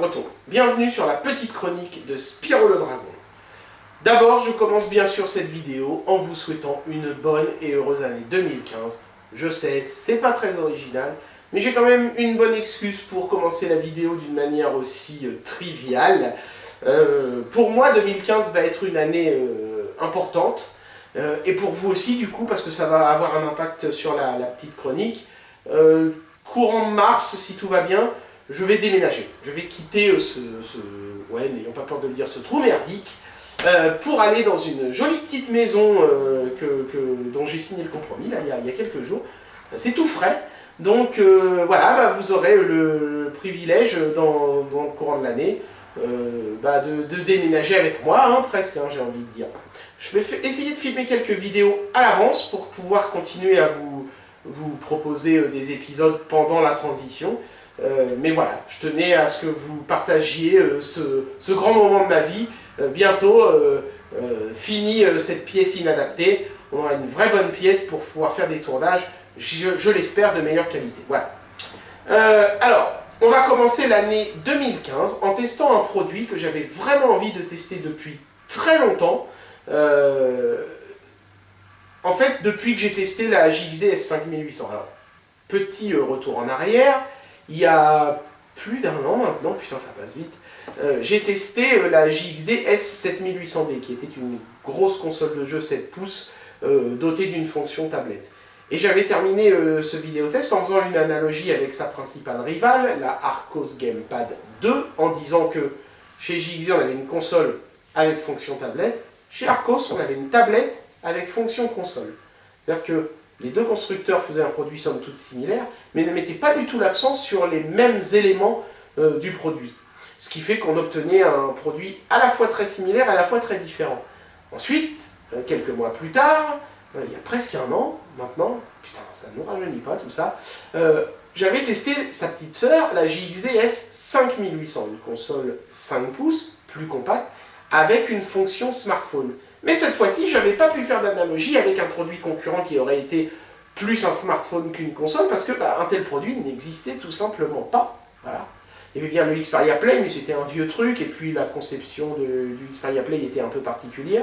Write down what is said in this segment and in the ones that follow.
retour. Bienvenue sur la petite chronique de Spyro le Dragon. D'abord, je commence bien sûr cette vidéo en vous souhaitant une bonne et heureuse année 2015. Je sais, c'est pas très original, mais j'ai quand même une bonne excuse pour commencer la vidéo d'une manière aussi triviale. Pour moi, 2015 va être une année importante, et pour vous aussi du coup, parce que ça va avoir un impact sur la petite chronique. Courant mars, si tout va bien, je vais déménager. Je vais quitter ouais, n'ayons pas peur de le dire, ce trou merdique, pour aller dans une jolie petite maison dont j'ai signé le compromis, là, il y a quelques jours. C'est tout frais, donc voilà, vous aurez le privilège, dans le courant de l'année, de déménager avec moi, hein, presque, hein, j'ai envie de dire. Je vais essayer de filmer quelques vidéos à l'avance pour pouvoir continuer à vous proposer des épisodes pendant la transition. Mais voilà, je tenais à ce que vous partagiez ce grand moment de ma vie. Bientôt, fini cette pièce inadaptée, on aura une vraie bonne pièce pour pouvoir faire des tournages, je l'espère, de meilleure qualité. Voilà. Alors, on va commencer l'année 2015 en testant un produit que j'avais vraiment envie de tester depuis très longtemps. En fait, depuis que j'ai testé la JXD S5800. Alors, petit retour en arrière, il y a plus d'un an maintenant, putain ça passe vite, j'ai testé la JXD S7800B, qui était une grosse console de jeu 7 pouces dotée d'une fonction tablette. Et j'avais terminé ce vidéotest en faisant une analogie avec sa principale rivale, la Arcos Gamepad 2, en disant que chez JXD on avait une console avec fonction tablette, chez Arcos on avait une tablette avec fonction console. C'est-à-dire que les deux constructeurs faisaient un produit somme toute similaire, mais ne mettaient pas du tout l'accent sur les mêmes éléments du produit. Ce qui fait qu'on obtenait un produit à la fois très similaire, à la fois très différent. Ensuite, quelques mois plus tard, il y a presque un an maintenant, putain ça ne nous rajeunit pas tout ça, j'avais testé sa petite sœur, la JXD S5800, une console 5 pouces, plus compacte, avec une fonction smartphone. Mais cette fois-ci, je n'avais pas pu faire d'analogie avec un produit concurrent qui aurait été plus un smartphone qu'une console, parce que un tel produit n'existait tout simplement pas. Voilà. Il y avait bien le Xperia Play, mais c'était un vieux truc, et puis la conception du Xperia Play était un peu particulière.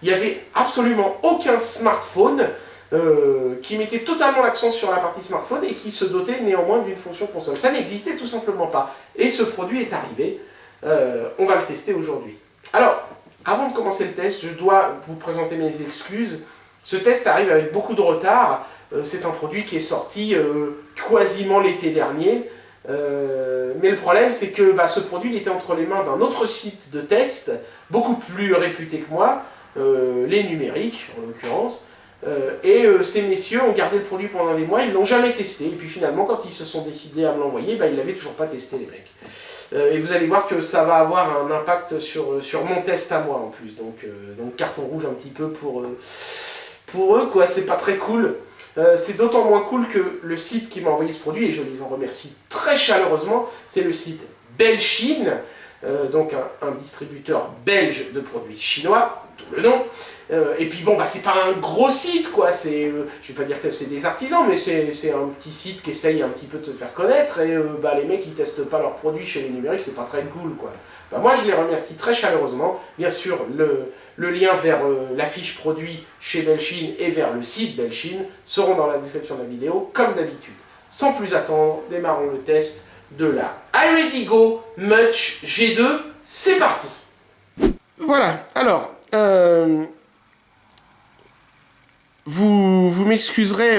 Il n'y avait absolument aucun smartphone qui mettait totalement l'accent sur la partie smartphone et qui se dotait néanmoins d'une fonction console. Ça n'existait tout simplement pas. Et ce produit est arrivé. On va le tester aujourd'hui. Alors, avant de commencer le test, je dois vous présenter mes excuses. Ce test arrive avec beaucoup de retard. C'est un produit qui est sorti quasiment l'été dernier. Mais le problème, c'est que ce produit il était entre les mains d'un autre site de test, beaucoup plus réputé que moi, les numériques en l'occurrence. Et ces messieurs ont gardé le produit pendant des mois, ils ne l'ont jamais testé. Et puis finalement, quand ils se sont décidés à me l'envoyer, ils ne l'avaient toujours pas testé, les mecs. Et vous allez voir que ça va avoir un impact sur mon test à moi en plus. Donc carton rouge un petit peu pour eux, quoi. C'est pas très cool. C'est d'autant moins cool que le site qui m'a envoyé ce produit, et je les en remercie très chaleureusement, c'est le site Belchine, donc un distributeur belge de produits chinois, tout le nom. Et puis bon, c'est pas un gros site, quoi. Je vais pas dire que c'est des artisans, mais c'est un petit site qui essaye un petit peu de se faire connaître, et les mecs ils testent pas leurs produits chez les numériques, c'est pas très cool, quoi. Moi je les remercie très chaleureusement. Bien sûr, le lien vers la fiche produit chez Belchine et vers le site Belchine seront dans la description de la vidéo, comme d'habitude. Sans plus attendre, démarrons le test de la iReadyGo Much G2. C'est parti. Voilà, alors... Vous m'excuserez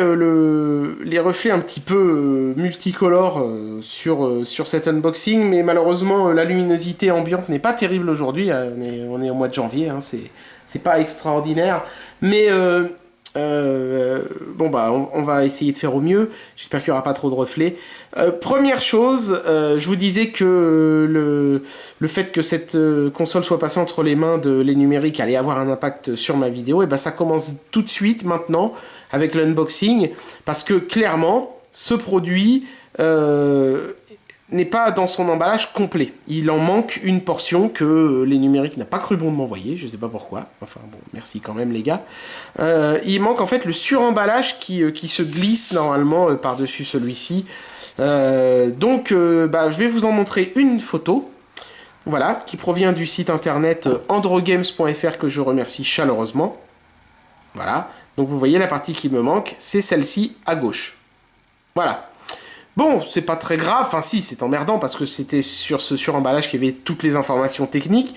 les reflets un petit peu multicolores sur cet unboxing, mais malheureusement la luminosité ambiante n'est pas terrible aujourd'hui, on est au mois de janvier, hein, c'est pas extraordinaire, mais on va essayer de faire au mieux, j'espère qu'il n'y aura pas trop de reflets. Première chose, je vous disais que le fait que cette console soit passée entre les mains de les numériques allait avoir un impact sur ma vidéo, et ça commence tout de suite maintenant avec l'unboxing, parce que clairement, ce produit n'est pas dans son emballage complet. Il en manque une portion que les numériques n'a pas cru bon de m'envoyer, je sais pas pourquoi, enfin bon, merci quand même les gars. Il manque en fait le suremballage qui se glisse normalement par-dessus celui-ci. Je vais vous en montrer une photo. voilà, qui provient du site internet androgames.fr que je remercie chaleureusement. Voilà, donc vous voyez la partie qui me manque, c'est celle-ci à gauche. Voilà. Bon, c'est pas très grave, enfin si, c'est emmerdant parce que c'était sur ce suremballage qu'il y avait toutes les informations techniques.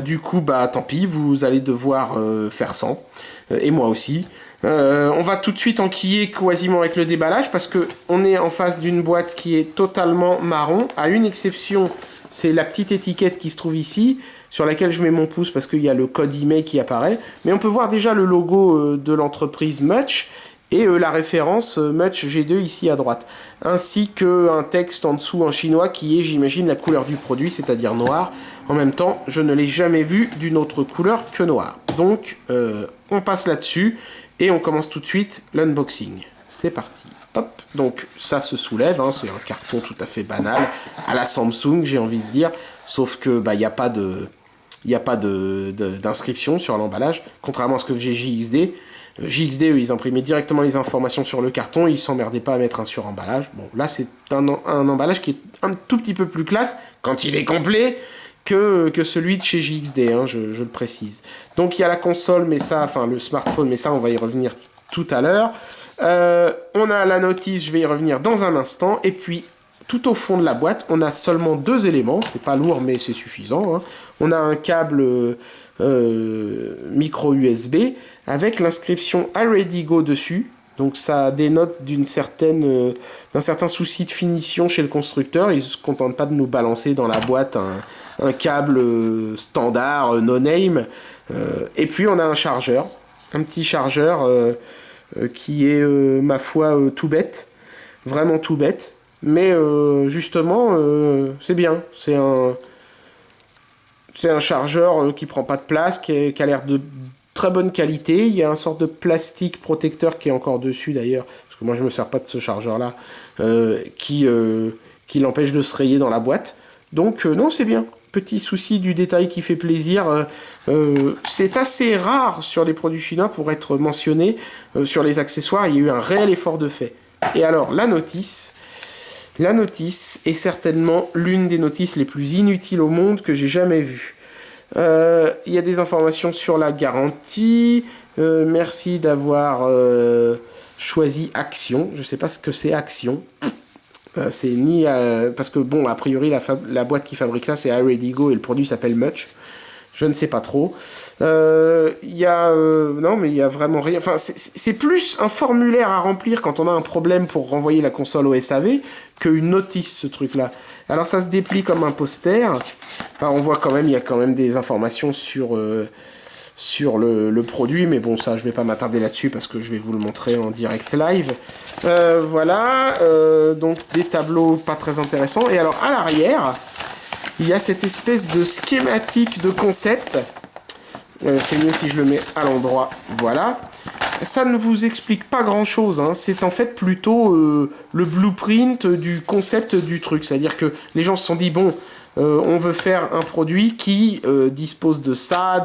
Du coup, bah tant pis, vous allez devoir faire sans. Et moi aussi. On va tout de suite enquiller quasiment avec le déballage parce que on est en face d'une boîte qui est totalement marron, à une exception, c'est la petite étiquette qui se trouve ici, sur laquelle je mets mon pouce parce qu'il y a le code email qui apparaît. Mais on peut voir déjà le logo de l'entreprise Much et la référence Much G2 ici à droite, ainsi qu'un texte en dessous en chinois qui est, j'imagine, la couleur du produit, c'est-à-dire noir. En même temps, je ne l'ai jamais vu d'une autre couleur que noir. Donc, on passe là-dessus et on commence tout de suite l'unboxing. C'est parti. Hop, donc ça se soulève, hein, c'est un carton tout à fait banal, à la Samsung, j'ai envie de dire, sauf que bah, y a pas d'inscription sur l'emballage, contrairement à ce que j'ai JXD. JXD, eux, ils imprimaient directement les informations sur le carton, ils s'emmerdaient pas à mettre un suremballage. Bon, là, c'est un emballage qui est un tout petit peu plus classe, quand il est complet, que celui de chez JXD, hein, je le précise. Donc, il y a la console, mais ça, enfin, le smartphone, mais ça, on va y revenir tout à l'heure. On a la notice, je vais y revenir dans un instant, et puis, tout au fond de la boîte, on a seulement 2 éléments, c'est pas lourd, mais c'est suffisant, hein. On a un câble micro USB, avec l'inscription Already Go dessus. Donc ça dénote d'un certain souci de finition chez le constructeur. Ils ne se contentent pas de nous balancer dans la boîte un câble standard, no name. Et puis on a un chargeur, un petit chargeur qui est, ma foi, tout bête. Vraiment tout bête. Mais justement, c'est bien. C'est un chargeur qui prend pas de place, qui a l'air de très bonne qualité. Il y a un sorte de plastique protecteur qui est encore dessus d'ailleurs, parce que moi je me sers pas de ce chargeur là, qui l'empêche de se rayer dans la boîte. Donc non, c'est bien. Petit souci du détail qui fait plaisir. C'est assez rare sur les produits chinois pour être mentionné. Sur les accessoires, il y a eu un réel effort de fait. Et alors, la notice est certainement l'une des notices les plus inutiles au monde que j'ai jamais vues. Il y a des informations sur la garantie. Merci d'avoir choisi Action. Je ne sais pas ce que c'est Action. C'est ni... parce que, bon, a priori, la boîte qui fabrique ça, c'est Already Go et le produit s'appelle Much. Je ne sais pas trop. Non, mais il y a vraiment rien. Enfin, c'est plus un formulaire à remplir quand on a un problème pour renvoyer la console au SAV qu'une notice, ce truc-là. Alors, ça se déplie comme un poster. Enfin, on voit quand même, il y a quand même des informations sur le produit, mais bon, ça, je vais pas m'attarder là-dessus parce que je vais vous le montrer en direct live. Voilà, donc des tableaux pas très intéressants. Et alors, à l'arrière, il y a cette espèce de schématique de concept. C'est mieux si je le mets à l'endroit. Voilà. Ça ne vous explique pas grand-chose, hein. C'est en fait plutôt le blueprint du concept du truc. C'est-à-dire que les gens se sont dit, bon, on veut faire un produit qui dispose de ça,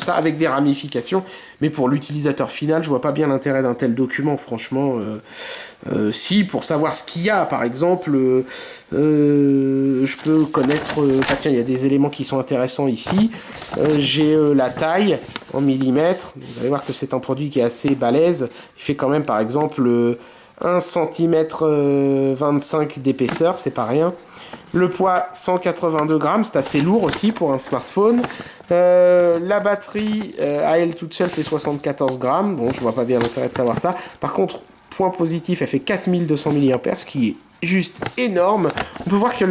avec des ramifications. Mais pour l'utilisateur final, je vois pas bien l'intérêt d'un tel document, franchement. Si, pour savoir ce qu'il y a, par exemple, je peux connaître... tiens, il y a des éléments qui sont intéressants ici. J'ai la taille en millimètres. Vous allez voir que c'est un produit qui est assez balèze. Il fait quand même, par exemple, 1 cm 25 d'épaisseur, c'est pas rien. Le poids, 182 grammes, c'est assez lourd aussi pour un smartphone. La batterie, à elle toute seule, fait 74 grammes. Bon, je vois pas bien l'intérêt de savoir ça. Par contre, point positif, elle fait 4200 mAh, ce qui est juste énorme. On peut voir que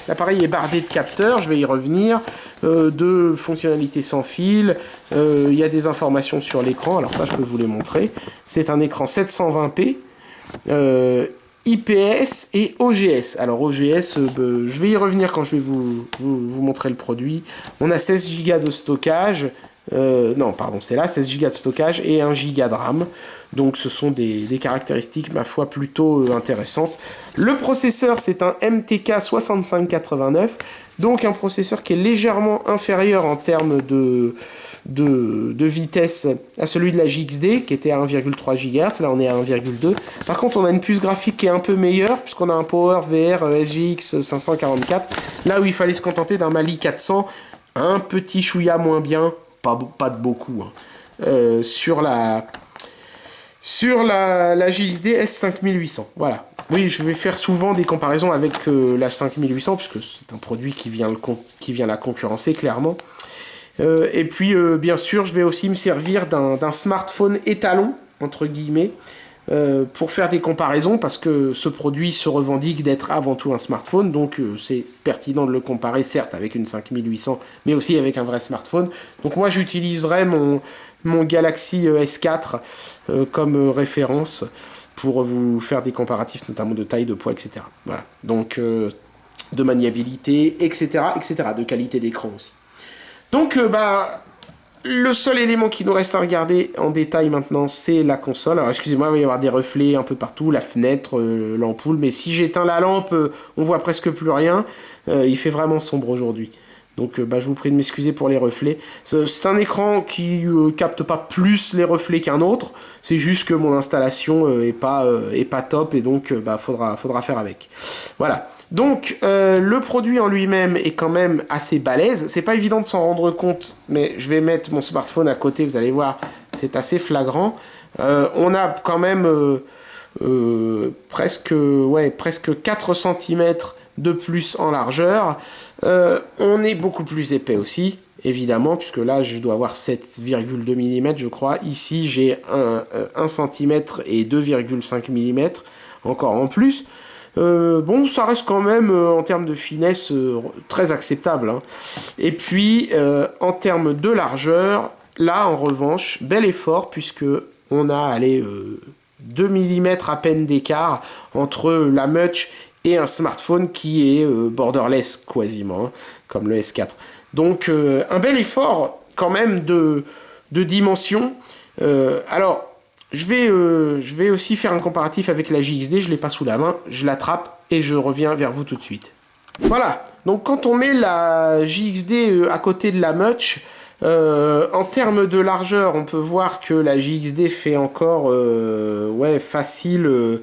l'appareil est bardé de capteurs, je vais y revenir, de fonctionnalités sans fil. Il y a des informations sur l'écran, alors ça, je peux vous les montrer. C'est un écran 720p. IPS et OGS. Alors OGS, je vais y revenir quand je vais vous montrer le produit. On a 16 Go de stockage. Non, pardon, c'est là, 16 Go de stockage et 1 Go de RAM. Donc ce sont des caractéristiques, ma foi, plutôt intéressantes. Le processeur, c'est un MTK 6589. Donc un processeur qui est légèrement inférieur en termes de vitesse à celui de la JXD, qui était à 1,3 GHz. Là, on est à 1,2. Par contre, on a une puce graphique qui est un peu meilleure, puisqu'on a un PowerVR SGX 544. Là où il fallait se contenter d'un Mali 400, un petit chouïa moins bien, pas de beaucoup, hein, sur la JXD S5800. Voilà. Oui, je vais faire souvent des comparaisons avec la 5800, puisque c'est un produit qui vient la concurrencer, clairement. Et puis, bien sûr, je vais aussi me servir d'un smartphone étalon, entre guillemets, pour faire des comparaisons, parce que ce produit se revendique d'être avant tout un smartphone, donc c'est pertinent de le comparer, certes, avec une 5800, mais aussi avec un vrai smartphone. Donc moi, j'utiliserai mon Galaxy S4 comme référence pour vous faire des comparatifs, notamment de taille, de poids, etc. Voilà. Donc, de maniabilité, etc., etc., de qualité d'écran aussi. Donc, le seul élément qui nous reste à regarder en détail maintenant, c'est la console. Alors, excusez-moi, il va y avoir des reflets un peu partout, la fenêtre, l'ampoule, mais si j'éteins la lampe, on voit presque plus rien. Il fait vraiment sombre aujourd'hui. Donc, je vous prie de m'excuser pour les reflets. C'est un écran qui capte pas plus les reflets qu'un autre. C'est juste que mon installation est pas top, et donc, faudra faire avec. Voilà. Donc, le produit en lui-même est quand même assez balèze. C'est pas évident de s'en rendre compte, mais je vais mettre mon smartphone à côté, vous allez voir, c'est assez flagrant. On a quand même presque 4 cm de plus en largeur. On est beaucoup plus épais aussi, évidemment, puisque là, je dois avoir 7,2 mm, je crois. Ici, j'ai 1 cm et 2,5 mm, encore en plus. Bon, ça reste quand même, en termes de finesse, très acceptable, hein. Et puis, en termes de largeur, là, en revanche, bel effort, puisque on a, 2 mm à peine d'écart entre la Mutch et un smartphone qui est borderless, quasiment, hein, comme le S4. Donc, un bel effort, quand même, de dimension. Alors, je vais aussi faire un comparatif avec la JXD, je ne l'ai pas sous la main, je l'attrape et je reviens vers vous tout de suite. Voilà, donc quand on met la JXD à côté de la Mutch, en termes de largeur, on peut voir que la JXD fait encore facile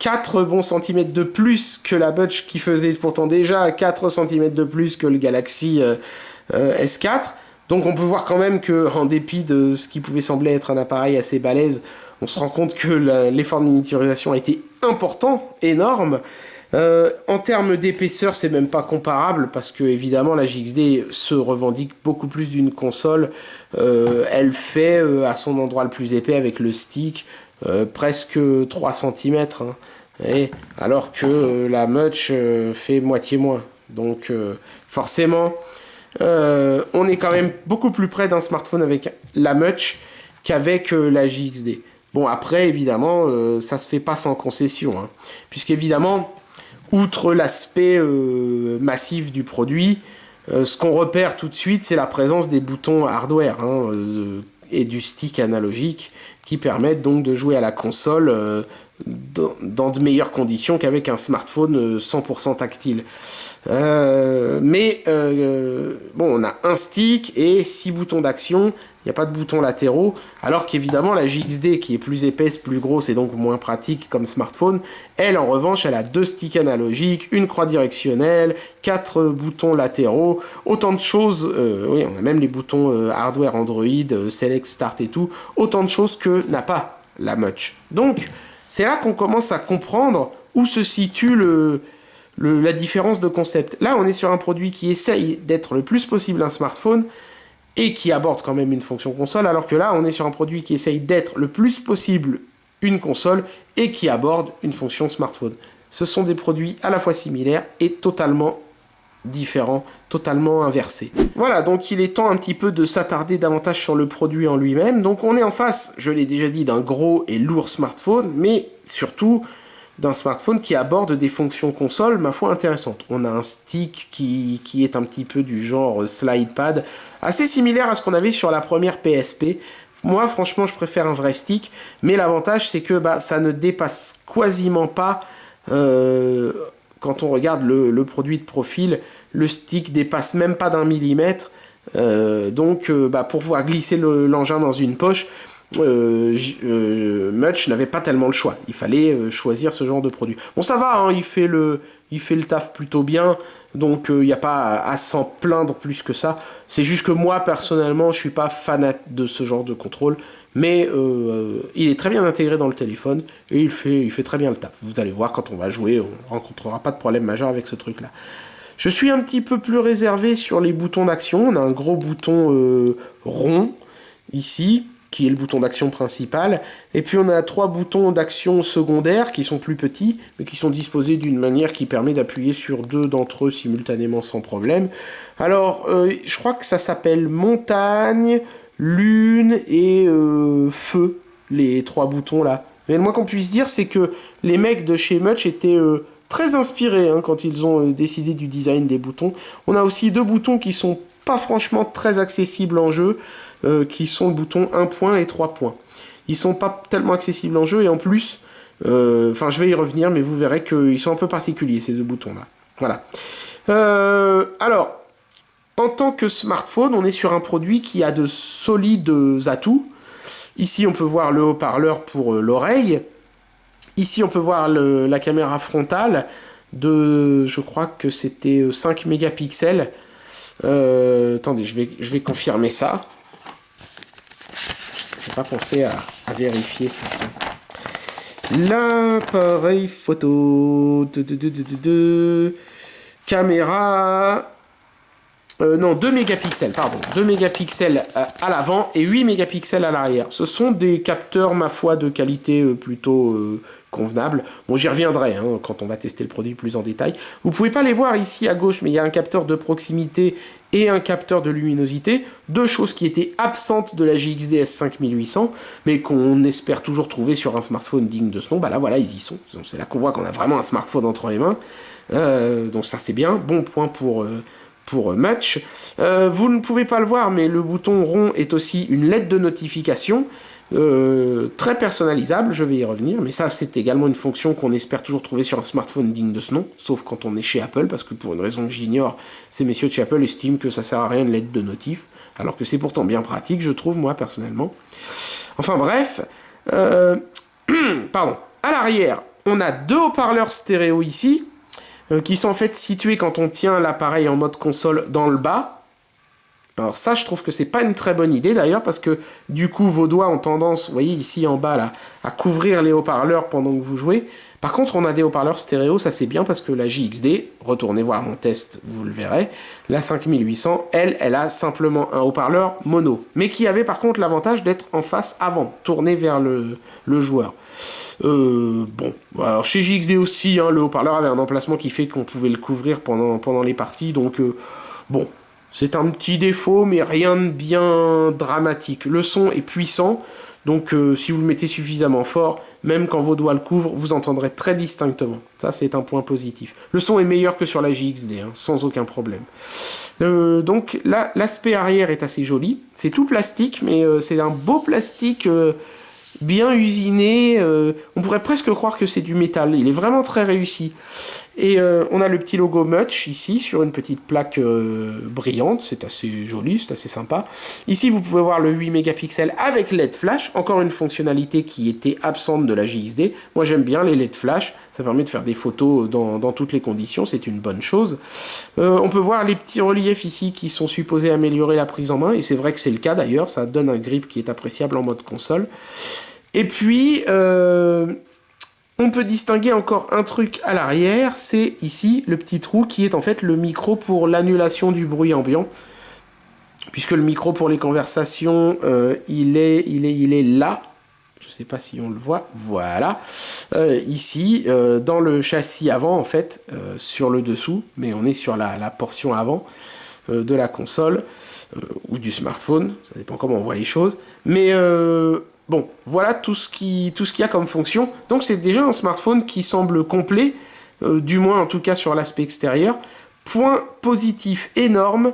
4 bons centimètres de plus que la Mutch, qui faisait pourtant déjà 4 cm de plus que le Galaxy S4. Donc on peut voir quand même que, en dépit de ce qui pouvait sembler être un appareil assez balèze, on se rend compte que l'effort de miniaturisation a été important, énorme. En termes d'épaisseur, c'est même pas comparable, parce que évidemment la JXD se revendique beaucoup plus d'une console. Elle fait à son endroit le plus épais avec le stick presque 3 cm, hein, alors que la Mutch fait moitié moins. Donc forcément, on est quand même beaucoup plus près d'un smartphone avec la Mutch qu'avec la JXD. Bon, après, évidemment, ça se fait pas sans concession, hein, puisqu'évidemment, outre l'aspect massif du produit, ce qu'on repère tout de suite, c'est la présence des boutons hardware, hein, et du stick analogique, qui permettent donc de jouer à la console dans de meilleures conditions qu'avec un smartphone 100% tactile. On a un stick et 6 boutons d'action, il n'y a pas de boutons latéraux, alors qu'évidemment la JXD, qui est plus épaisse, plus grosse et donc moins pratique comme smartphone, elle en revanche, elle a 2 sticks analogiques, une croix directionnelle, 4 boutons latéraux, autant de choses, oui, on a même les boutons hardware Android, Select, Start et tout, autant de choses que n'a pas la Mutch. Donc, c'est là qu'on commence à comprendre où se situe la différence de concept. Là, on est sur un produit qui essaye d'être le plus possible un smartphone et qui aborde quand même une fonction console, alors que là, on est sur un produit qui essaye d'être le plus possible une console et qui aborde une fonction smartphone. Ce sont des produits à la fois similaires et totalement différents, totalement inversés. Voilà, donc il est temps un petit peu de s'attarder davantage sur le produit en lui-même. Donc on est en face, je l'ai déjà dit, d'un gros et lourd smartphone, mais surtout d'un smartphone qui aborde des fonctions console, ma foi, intéressantes. On a un stick qui est un petit peu du genre slide pad, assez similaire à ce qu'on avait sur la première PSP. Moi, franchement, je préfère un vrai stick, mais l'avantage, c'est que ça ne dépasse quasiment pas, quand on regarde le produit de profil, le stick dépasse même pas d'1 millimètre. Donc, pour pouvoir glisser l'engin dans une poche, Mutch n'avait pas tellement le choix. Il fallait choisir ce genre de produit. Bon, ça va, hein, il fait le taf plutôt bien, donc il n'y a pas à s'en plaindre plus que ça. C'est juste que moi, personnellement, je suis pas fan de ce genre de contrôle, mais il est très bien intégré dans le téléphone et il fait très bien le taf. Vous allez voir, quand on va jouer, on rencontrera pas de problème majeur avec ce truc-là. Je suis un petit peu plus réservé sur les boutons d'action. On a un gros bouton rond ici, qui est le bouton d'action principal. Et puis on a 3 boutons d'action secondaires qui sont plus petits, mais qui sont disposés d'une manière qui permet d'appuyer sur 2 d'entre eux simultanément sans problème. Alors, je crois que ça s'appelle montagne, lune et feu, les 3 boutons là. Mais le moins qu'on puisse dire, c'est que les mecs de chez Mutch étaient très inspirés hein, quand ils ont décidé du design des boutons. On a aussi 2 boutons qui sont pas franchement très accessibles en jeu, qui sont le bouton 1 point et 3 points. Ils sont pas tellement accessibles en jeu et en plus, je vais y revenir, mais vous verrez qu'ils sont un peu particuliers ces 2 boutons-là. Voilà. Alors, en tant que smartphone, on est sur un produit qui a de solides atouts. Ici, on peut voir le haut-parleur pour l'oreille. Ici, on peut voir la caméra frontale de, je crois que c'était 5 mégapixels. Attendez, je vais confirmer ça. Je n'ai pas pensé à vérifier ça. L'appareil photo caméra... non, 2 mégapixels, pardon. 2 mégapixels à l'avant et 8 mégapixels à l'arrière. Ce sont des capteurs, ma foi, de qualité plutôt convenable. Bon, j'y reviendrai hein, quand on va tester le produit plus en détail. Vous pouvez pas les voir ici à gauche, mais il y a un capteur de proximité et un capteur de luminosité. 2 choses qui étaient absentes de la JXD S5800, mais qu'on espère toujours trouver sur un smartphone digne de ce nom. Bah là, voilà, ils y sont. C'est là qu'on voit qu'on a vraiment un smartphone entre les mains. Donc ça, c'est bien. Bon point pour Mutch. Vous ne pouvez pas le voir, mais le bouton rond est aussi une lettre de notification très personnalisable, je vais y revenir, mais ça c'est également une fonction qu'on espère toujours trouver sur un smartphone digne de ce nom, sauf quand on est chez Apple, parce que pour une raison que j'ignore, ces messieurs de chez Apple estiment que ça sert à rien une lettre de notif, alors que c'est pourtant bien pratique, je trouve, moi, personnellement. Enfin bref, pardon, à l'arrière, on a 2 haut-parleurs stéréo ici, qui sont en fait situés quand on tient l'appareil en mode console dans le bas. Alors ça, je trouve que c'est pas une très bonne idée d'ailleurs, parce que du coup, vos doigts ont tendance, vous voyez ici en bas là, à couvrir les haut-parleurs pendant que vous jouez. Par contre, on a des haut-parleurs stéréo, ça c'est bien parce que la JXD, retournez voir mon test, vous le verrez, la 5800, elle a simplement un haut-parleur mono, mais qui avait par contre l'avantage d'être en face avant, tourné vers le joueur. Bon, alors chez JXD aussi, hein, le haut-parleur avait un emplacement qui fait qu'on pouvait le couvrir pendant les parties, donc bon, c'est un petit défaut, mais rien de bien dramatique. Le son est puissant, donc si vous le mettez suffisamment fort, même quand vos doigts le couvrent, vous entendrez très distinctement. Ça, c'est un point positif. Le son est meilleur que sur la JXD, hein, sans aucun problème. Donc là, l'aspect arrière est assez joli. C'est tout plastique, mais c'est un beau plastique... bien usiné, on pourrait presque croire que c'est du métal, il est vraiment très réussi. Et on a le petit logo Mutch ici, sur une petite plaque brillante, c'est assez joli, c'est assez sympa. Ici vous pouvez voir le 8 mégapixels avec LED flash, encore une fonctionnalité qui était absente de la JXD. Moi j'aime bien les LED flash, ça permet de faire des photos dans toutes les conditions, c'est une bonne chose. On peut voir les petits reliefs ici qui sont supposés améliorer la prise en main, et c'est vrai que c'est le cas d'ailleurs, ça donne un grip qui est appréciable en mode console. Et puis, on peut distinguer encore un truc à l'arrière, c'est ici le petit trou qui est en fait le micro pour l'annulation du bruit ambiant. Puisque le micro pour les conversations, il est là. Je ne sais pas si on le voit. Voilà. Ici, dans le châssis avant, en fait, sur le dessous, mais on est sur la portion avant de la console ou du smartphone. Ça dépend comment on voit les choses. Mais... bon, voilà tout ce qu'il y a comme fonction. Donc c'est déjà un smartphone qui semble complet, du moins en tout cas sur l'aspect extérieur. Point positif énorme,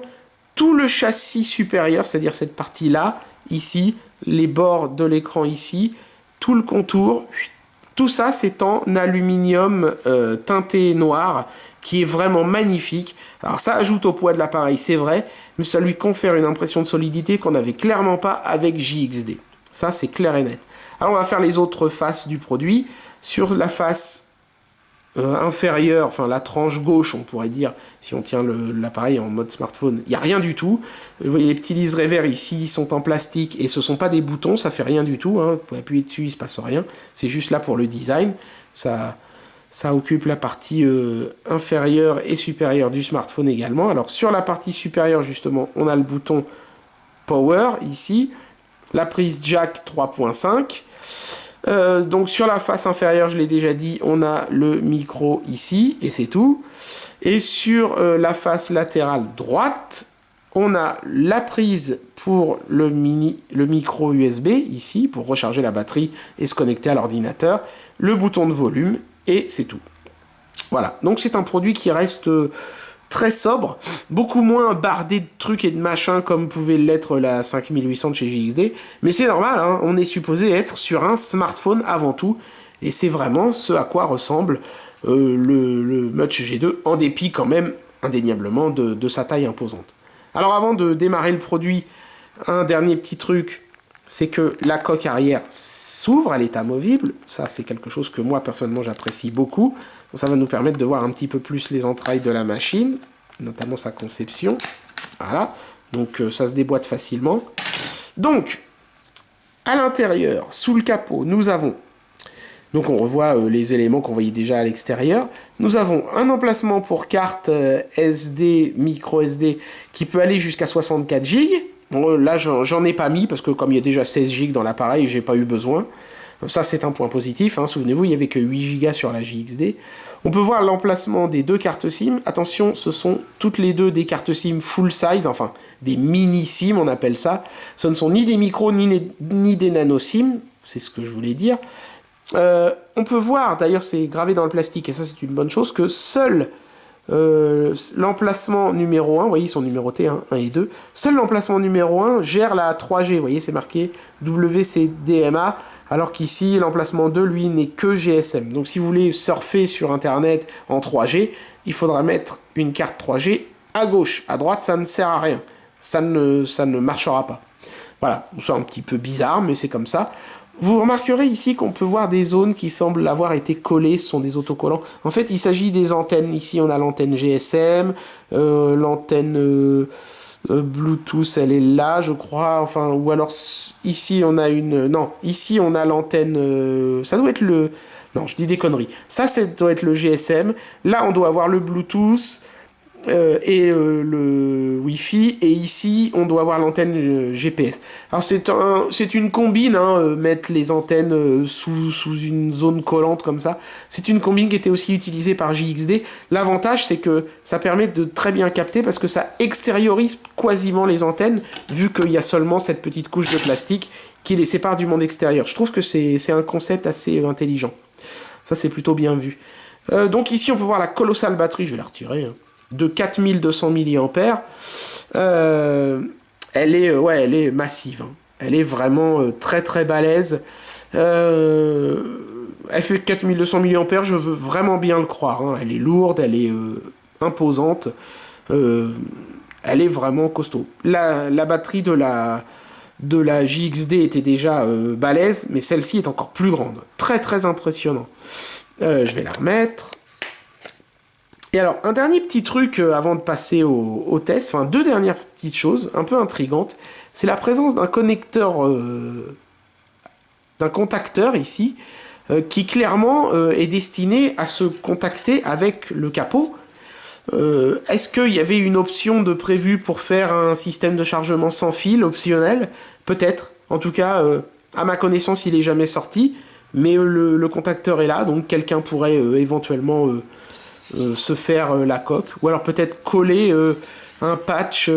tout le châssis supérieur, c'est-à-dire cette partie-là, ici, les bords de l'écran ici, tout le contour, tout ça c'est en aluminium teinté noir, qui est vraiment magnifique. Alors ça ajoute au poids de l'appareil, c'est vrai, mais ça lui confère une impression de solidité qu'on n'avait clairement pas avec JXD. Ça, c'est clair et net. Alors on va faire les autres faces du produit. Sur la face inférieure, enfin la tranche gauche, on pourrait dire, si on tient l'appareil en mode smartphone, il n'y a rien du tout. Vous voyez les petits liserés verts ici, ils sont en plastique et ce ne sont pas des boutons, ça fait rien du tout. Hein. Vous pouvez appuyer dessus, il ne se passe rien. C'est juste là pour le design. Ça occupe la partie inférieure et supérieure du smartphone également. Alors sur la partie supérieure, justement, on a le bouton Power ici, la prise jack 3.5. Donc sur la face inférieure, je l'ai déjà dit, on a le micro ici, et c'est tout. Et sur la face latérale droite, on a la prise pour le micro USB, ici, pour recharger la batterie et se connecter à l'ordinateur, le bouton de volume, et c'est tout. Voilà, donc c'est un produit qui reste très sobre, beaucoup moins bardé de trucs et de machins comme pouvait l'être la 5800 de chez JXD, mais c'est normal, hein, on est supposé être sur un smartphone avant tout, et c'est vraiment ce à quoi ressemble le Mutch G2, en dépit quand même indéniablement de sa taille imposante. Alors avant de démarrer le produit, un dernier petit truc, c'est que la coque arrière s'ouvre, elle est amovible, ça c'est quelque chose que moi personnellement j'apprécie beaucoup. Ça va nous permettre de voir un petit peu plus les entrailles de la machine, notamment sa conception. Voilà, donc ça se déboîte facilement. Donc, à l'intérieur, sous le capot, nous avons, donc on revoit les éléments qu'on voyait déjà à l'extérieur. Nous avons un emplacement pour carte SD, micro SD, qui peut aller jusqu'à 64 Go. Bon, là, j'en ai pas mis, parce que comme il y a déjà 16 Go dans l'appareil, j'ai pas eu besoin. Ça, c'est un point positif. Hein. Souvenez-vous, il n'y avait que 8 Go sur la JXD. On peut voir l'emplacement des deux cartes SIM. Attention, ce sont toutes les deux des cartes SIM full size, enfin, des mini SIM, on appelle ça. Ce ne sont ni des micros, ni des nano SIM. C'est ce que je voulais dire. On peut voir, d'ailleurs, c'est gravé dans le plastique, et ça, c'est une bonne chose, que seul l'emplacement numéro 1, vous voyez, ils sont numérotés, hein, 1 et 2. Seul l'emplacement numéro 1 gère la 3G. Vous voyez, c'est marqué WCDMA. Alors qu'ici, l'emplacement 2, lui, n'est que GSM. Donc si vous voulez surfer sur Internet en 3G, il faudra mettre une carte 3G à gauche. À droite, ça ne sert à rien. Ça ne marchera pas. Voilà, c'est un petit peu bizarre, mais c'est comme ça. Vous remarquerez ici qu'on peut voir des zones qui semblent avoir été collées, ce sont des autocollants. En fait, il s'agit des antennes. Ici, on a l'antenne GSM, l'antenne... Bluetooth, elle est là, je crois, enfin, ou alors ici on a une... Non, ici on a l'antenne... ça doit être le... Non, je dis des conneries. Ça doit être le GSM. Là, on doit avoir le Bluetooth et le Wi-Fi. Et ici, on doit avoir l'antenne GPS. Alors, c'est une combine, hein, mettre les antennes sous une zone collante comme ça. C'est une combine qui était aussi utilisée par JXD. L'avantage, c'est que ça permet de très bien capter parce que ça extériorise quasiment les antennes, vu qu'il y a seulement cette petite couche de plastique qui les sépare du monde extérieur. Je trouve que c'est un concept assez intelligent. Ça, c'est plutôt bien vu. Donc ici, on peut voir la colossale batterie. Je vais la retirer, hein, de 4200 mAh. Elle est massive. Hein. Elle est vraiment très très balèze. Elle fait 4200 mAh, je veux vraiment bien le croire. Hein. Elle est lourde, elle est imposante. Elle est vraiment costaud. La batterie de la JXD était déjà balèze, mais celle-ci est encore plus grande. Très très impressionnant. Je vais la remettre. Et alors, un dernier petit truc avant de passer au test, enfin deux dernières petites choses un peu intrigantes, c'est la présence d'un contacteur ici, qui clairement est destiné à se contacter avec le capot. Est-ce qu'il y avait une option de prévu pour faire un système de chargement sans fil optionnel? Peut-être. En tout cas, à ma connaissance, il n'est jamais sorti, mais le contacteur est là, donc quelqu'un pourrait éventuellement... se faire la coque, ou alors peut-être coller un patch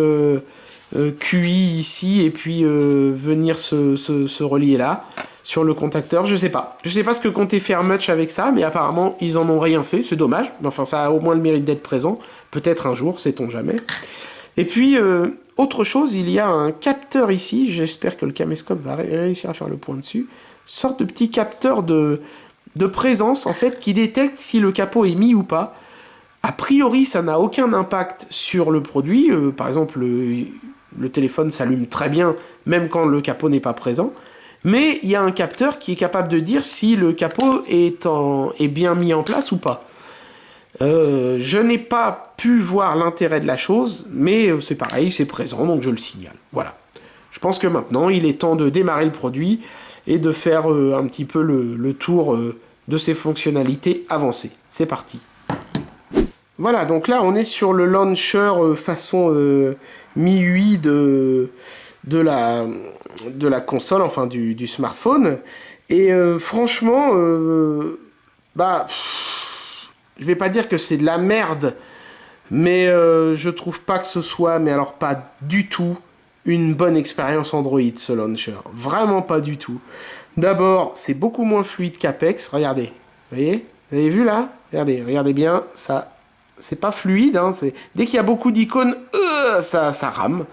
QI ici, et puis venir se relier là, sur le contacteur, je sais pas. Je sais pas ce que comptait faire Mutch avec ça, mais apparemment, ils en ont rien fait, c'est dommage, mais enfin, ça a au moins le mérite d'être présent, peut-être un jour, sait-on jamais. Et puis, autre chose, il y a un capteur ici, j'espère que le caméscope va réussir à faire le point dessus, sorte de petit capteur de présence, en fait, qui détecte si le capot est mis ou pas. A priori, ça n'a aucun impact sur le produit. Par exemple, le téléphone s'allume très bien, même quand le capot n'est pas présent. Mais il y a un capteur qui est capable de dire si le capot est bien mis en place ou pas. Je n'ai pas pu voir l'intérêt de la chose, mais c'est pareil, c'est présent, donc je le signale. Voilà. Je pense que maintenant, il est temps de démarrer le produit et de faire un petit peu le tour de ses fonctionnalités avancées. C'est parti. Voilà, donc là, on est sur le launcher façon MIUI de la console, enfin du smartphone. Et franchement, je vais pas dire que c'est de la merde, mais je trouve pas que ce soit, mais alors pas du tout, une bonne expérience Android, ce launcher. Vraiment pas du tout. D'abord, c'est beaucoup moins fluide qu'Apex. Regardez, vous voyez? Vous avez vu là? Regardez bien, ça, c'est pas fluide. Hein, dès qu'il y a beaucoup d'icônes, ça rame.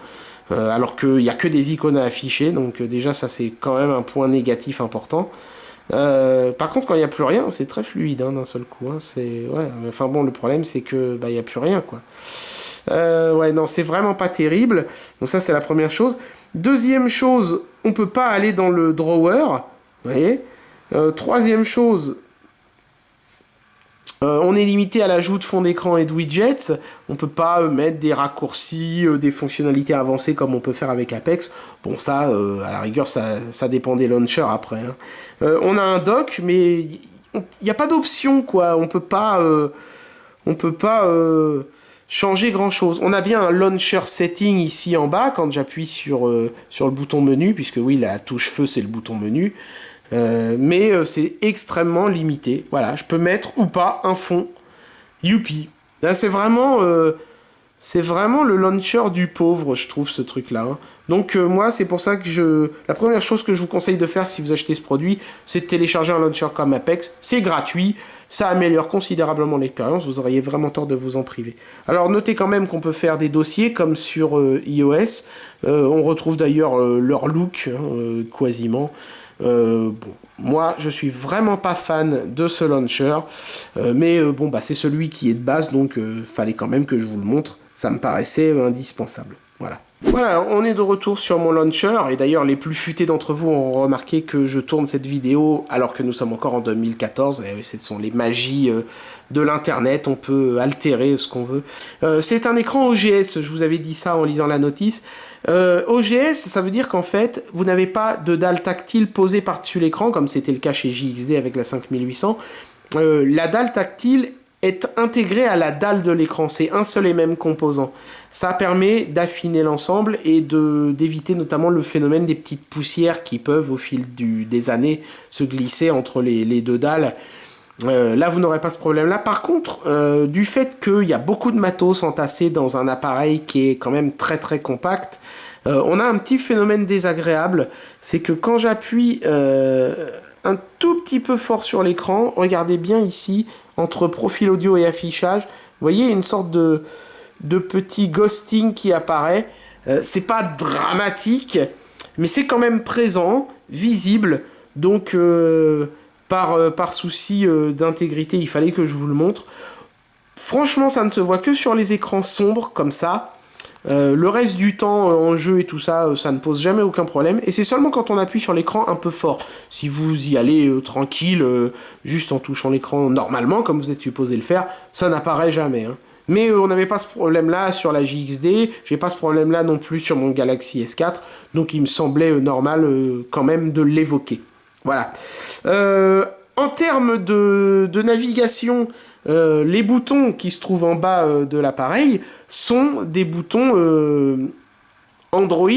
Alors qu'il n'y a que des icônes à afficher, donc déjà ça c'est quand même un point négatif important. Par contre, quand il n'y a plus rien, c'est très fluide d'un seul coup. Hein, enfin bon, le problème c'est que il n'y a plus rien quoi. Ouais, non, c'est vraiment pas terrible. Donc ça c'est la première chose. Deuxième chose, on peut pas aller dans le drawer. Vous voyez. Troisième chose, on est limité à l'ajout de fond d'écran et de widgets. On peut pas mettre des raccourcis, des fonctionnalités avancées comme on peut faire avec Apex. Bon, ça, à la rigueur, ça dépend des launchers après. Hein. On a un dock, mais il n'y a pas d'option, quoi. On peut pas changer grand-chose. On a bien un launcher setting ici en bas, quand j'appuie sur le bouton menu, puisque oui, la touche feu, c'est le bouton menu. Mais c'est extrêmement limité. Voilà, je peux mettre ou pas un fond. Youpi. Là, c'est vraiment le launcher du pauvre, je trouve, ce truc-là. Hein. Donc moi, c'est pour ça que la première chose que je vous conseille de faire si vous achetez ce produit, c'est de télécharger un launcher comme Apex. C'est gratuit, ça améliore considérablement l'expérience, vous auriez vraiment tort de vous en priver. Alors notez quand même qu'on peut faire des dossiers comme sur iOS. On retrouve d'ailleurs leur look, hein, quasiment. Bon, moi je suis vraiment pas fan de ce launcher, mais bon c'est celui qui est de base, donc fallait quand même que je vous le montre, ça me paraissait indispensable. Voilà, on est de retour sur mon launcher, et d'ailleurs les plus futés d'entre vous ont remarqué que je tourne cette vidéo alors que nous sommes encore en 2014, et ce sont les magies de l'internet, on peut altérer ce qu'on veut. C'est un écran OGS, je vous avais dit ça en lisant la notice. OGS, ça veut dire qu'en fait, vous n'avez pas de dalle tactile posée par-dessus l'écran, comme c'était le cas chez JXD avec la 5800. La dalle tactile est intégrée à la dalle de l'écran, c'est un seul et même composant. Ça permet d'affiner l'ensemble et d'éviter notamment le phénomène des petites poussières qui peuvent, au fil des années, se glisser entre les deux dalles. Là, vous n'aurez pas ce problème-là. Par contre, du fait qu'il y a beaucoup de matos entassés dans un appareil qui est quand même très très compact, on a un petit phénomène désagréable. C'est que quand j'appuie un tout petit peu fort sur l'écran, regardez bien ici, entre profil audio et affichage, vous voyez une sorte de petit ghosting qui apparaît. C'est pas dramatique, mais c'est quand même présent, visible. Donc... Par souci d'intégrité, il fallait que je vous le montre. Franchement, ça ne se voit que sur les écrans sombres, comme ça. Le reste du temps, en jeu et tout ça, ça ne pose jamais aucun problème. Et c'est seulement quand on appuie sur l'écran un peu fort. Si vous y allez tranquille, juste en touchant l'écran normalement, comme vous êtes supposé le faire, ça n'apparaît jamais. Hein. Mais on n'avait pas ce problème-là sur la JXD, j'ai pas ce problème-là non plus sur mon Galaxy S4, donc il me semblait normal quand même de l'évoquer. Voilà. En termes de navigation, les boutons qui se trouvent en bas de l'appareil sont des boutons Android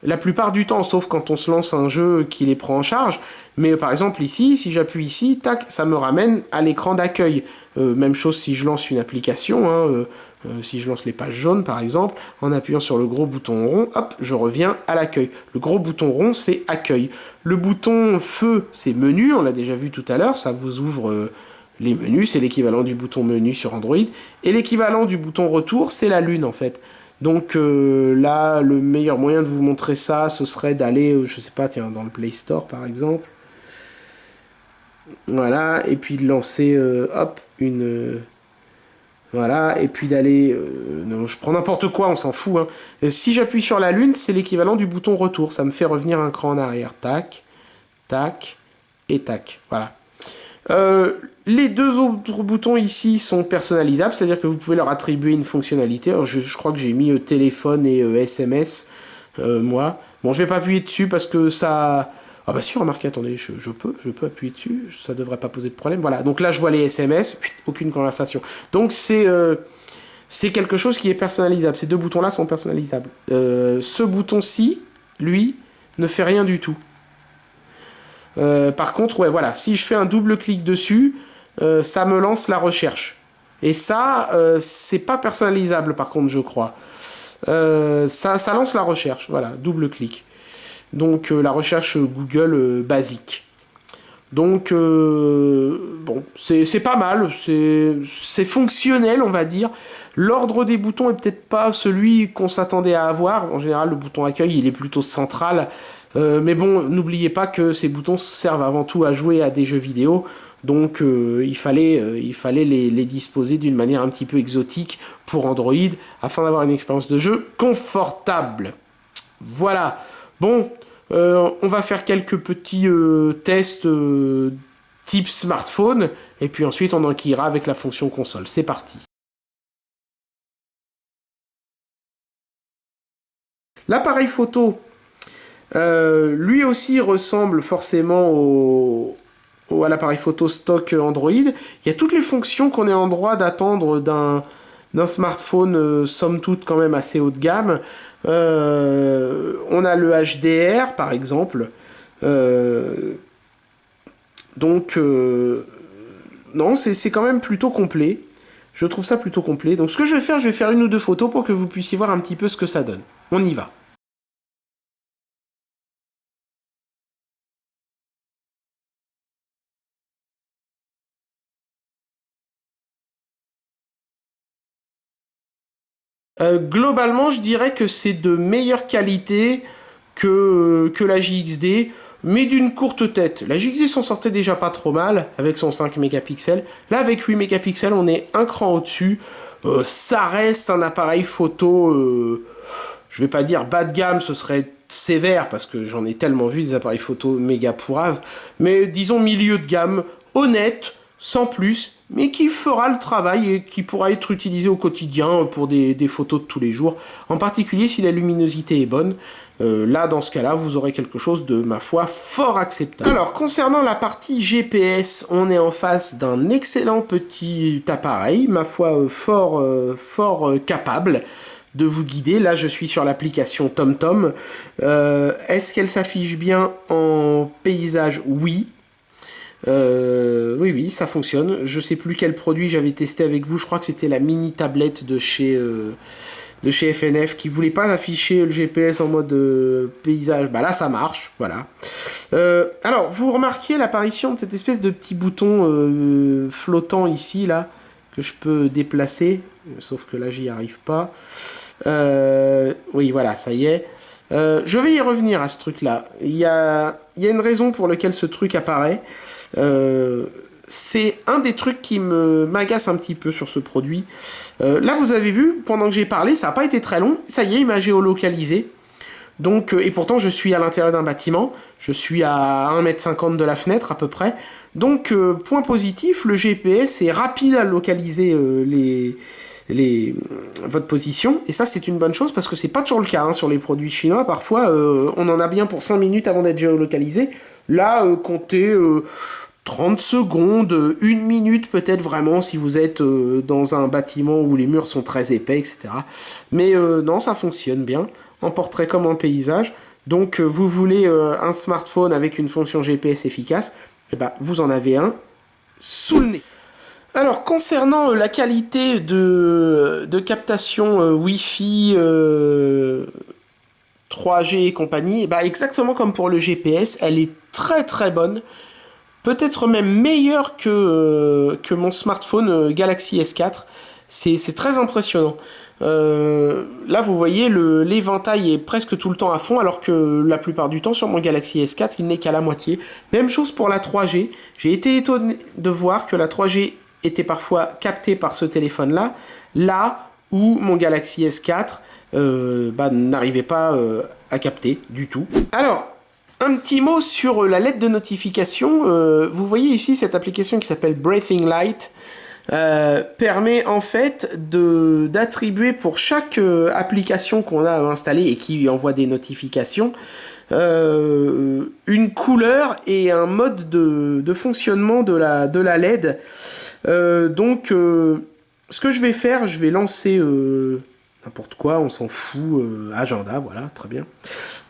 la plupart du temps, sauf quand on se lance un jeu qui les prend en charge. Mais par exemple ici, si j'appuie ici, tac, ça me ramène à l'écran d'accueil. Même chose si je lance une application, hein, si je lance les pages jaunes par exemple, en appuyant sur le gros bouton rond, hop, je reviens à l'accueil. Le gros bouton rond, c'est accueil. Le bouton feu, c'est menu, on l'a déjà vu tout à l'heure, ça vous ouvre les menus, c'est l'équivalent du bouton menu sur Android. Et l'équivalent du bouton retour, c'est la lune en fait. Donc là, le meilleur moyen de vous montrer ça, ce serait d'aller, je sais pas, tiens, dans le Play Store par exemple. Voilà, et puis de lancer, hop, une Voilà, et puis d'aller... non, je prends n'importe quoi, on s'en fout. Hein. Si j'appuie sur la lune, c'est l'équivalent du bouton retour. Ça me fait revenir un cran en arrière. Tac, tac, et tac. Voilà. Les deux autres boutons ici sont personnalisables, c'est-à-dire que vous pouvez leur attribuer une fonctionnalité. Alors, je crois que j'ai mis téléphone et SMS, moi. Bon, je vais pas appuyer dessus parce que ça... Ah bah si, remarquez, attendez, je peux appuyer dessus, ça devrait pas poser de problème. Voilà, donc là je vois les SMS, aucune conversation. Donc c'est quelque chose qui est personnalisable, ces deux boutons-là sont personnalisables. Ce bouton-ci, lui, ne fait rien du tout. Par contre, ouais, voilà, si je fais un double clic dessus, ça me lance la recherche. Et ça, c'est pas personnalisable par contre, je crois. Ça lance la recherche, voilà, double clic. Donc la recherche Google basique. Donc bon, c'est pas mal, c'est fonctionnel on va dire. L'ordre des boutons est peut-être pas celui qu'on s'attendait à avoir. En général, le bouton accueil il est plutôt central. Mais bon, n'oubliez pas que ces boutons servent avant tout à jouer à des jeux vidéo. Donc il fallait les disposer d'une manière un petit peu exotique pour Android afin d'avoir une expérience de jeu confortable. Voilà. Bon, on va faire quelques petits tests type smartphone, et puis ensuite on enquillera avec la fonction console. C'est parti. L'appareil photo, lui aussi ressemble forcément à l'appareil photo stock Android. Il y a toutes les fonctions qu'on est en droit d'attendre d'un smartphone, somme toute quand même assez haut de gamme. On a le HDR par exemple. Donc non, c'est quand même plutôt complet. Je trouve ça plutôt complet. Donc ce que je vais faire une ou deux photos pour que vous puissiez voir un petit peu ce que ça donne. On y va. Globalement, je dirais que c'est de meilleure qualité que la JXD, mais d'une courte tête. La JXD s'en sortait déjà pas trop mal avec son 5 mégapixels. Là, avec 8 mégapixels, on est un cran au-dessus. Ça reste un appareil photo, je vais pas dire bas de gamme, ce serait sévère parce que j'en ai tellement vu des appareils photo méga pourraves, mais disons milieu de gamme, honnête, sans plus, mais qui fera le travail et qui pourra être utilisé au quotidien pour des photos de tous les jours, en particulier si la luminosité est bonne. Là, dans ce cas-là, vous aurez quelque chose de, ma foi, fort acceptable. Alors, concernant la partie GPS, on est en face d'un excellent petit appareil, ma foi, fort capable de vous guider. Là, je suis sur l'application TomTom. Est-ce qu'elle s'affiche bien en paysage? Oui. Oui, ça fonctionne. Je sais plus quel produit j'avais testé avec vous. Je crois que c'était la mini tablette de chez FNF qui voulait pas afficher le GPS en mode paysage. Bah là, ça marche. Voilà. Alors, vous remarquez l'apparition de cette espèce de petit bouton flottant ici, là, que je peux déplacer. Sauf que là, j'y arrive pas. Oui, voilà, ça y est. Je vais y revenir à ce truc-là. Il y a une raison pour laquelle ce truc apparaît. C'est un des trucs qui m'agace un petit peu sur ce produit. Là, vous avez vu, pendant que j'ai parlé, ça n'a pas été très long. Ça y est, il m'a géolocalisé. Donc, et pourtant, je suis à l'intérieur d'un bâtiment. Je suis à 1,50 m de la fenêtre, à peu près. Donc, point positif, le GPS est rapide à localiser votre position, et ça c'est une bonne chose parce que c'est pas toujours le cas sur les produits chinois. Parfois on en a bien pour 5 minutes avant d'être géolocalisé. Là comptez 30 secondes, 1 minute peut-être vraiment si vous êtes dans un bâtiment où les murs sont très épais, etc. Mais non, ça fonctionne bien en portrait comme en paysage. Donc vous voulez un smartphone avec une fonction GPS efficace, et ben vous en avez un sous le nez. Alors, concernant la qualité de captation Wi-Fi 3G et compagnie, bah exactement comme pour le GPS, elle est très très bonne. Peut-être même meilleure que mon smartphone Galaxy S4. C'est très impressionnant. Là, vous voyez, l'éventail est presque tout le temps à fond, alors que la plupart du temps, sur mon Galaxy S4, il n'est qu'à la moitié. Même chose pour la 3G. J'ai été étonné de voir que la 3G était parfois capté par ce téléphone-là, là où mon Galaxy S4 n'arrivait pas à capter du tout. Alors, un petit mot sur la lettre de notification. Vous voyez ici cette application qui s'appelle Breathing Light. Permet en fait d'attribuer pour chaque application qu'on a installée et qui envoie des notifications une couleur et un mode de fonctionnement de la LED. Donc ce que je vais faire, je vais lancer n'importe quoi, on s'en fout, agenda, voilà, très bien.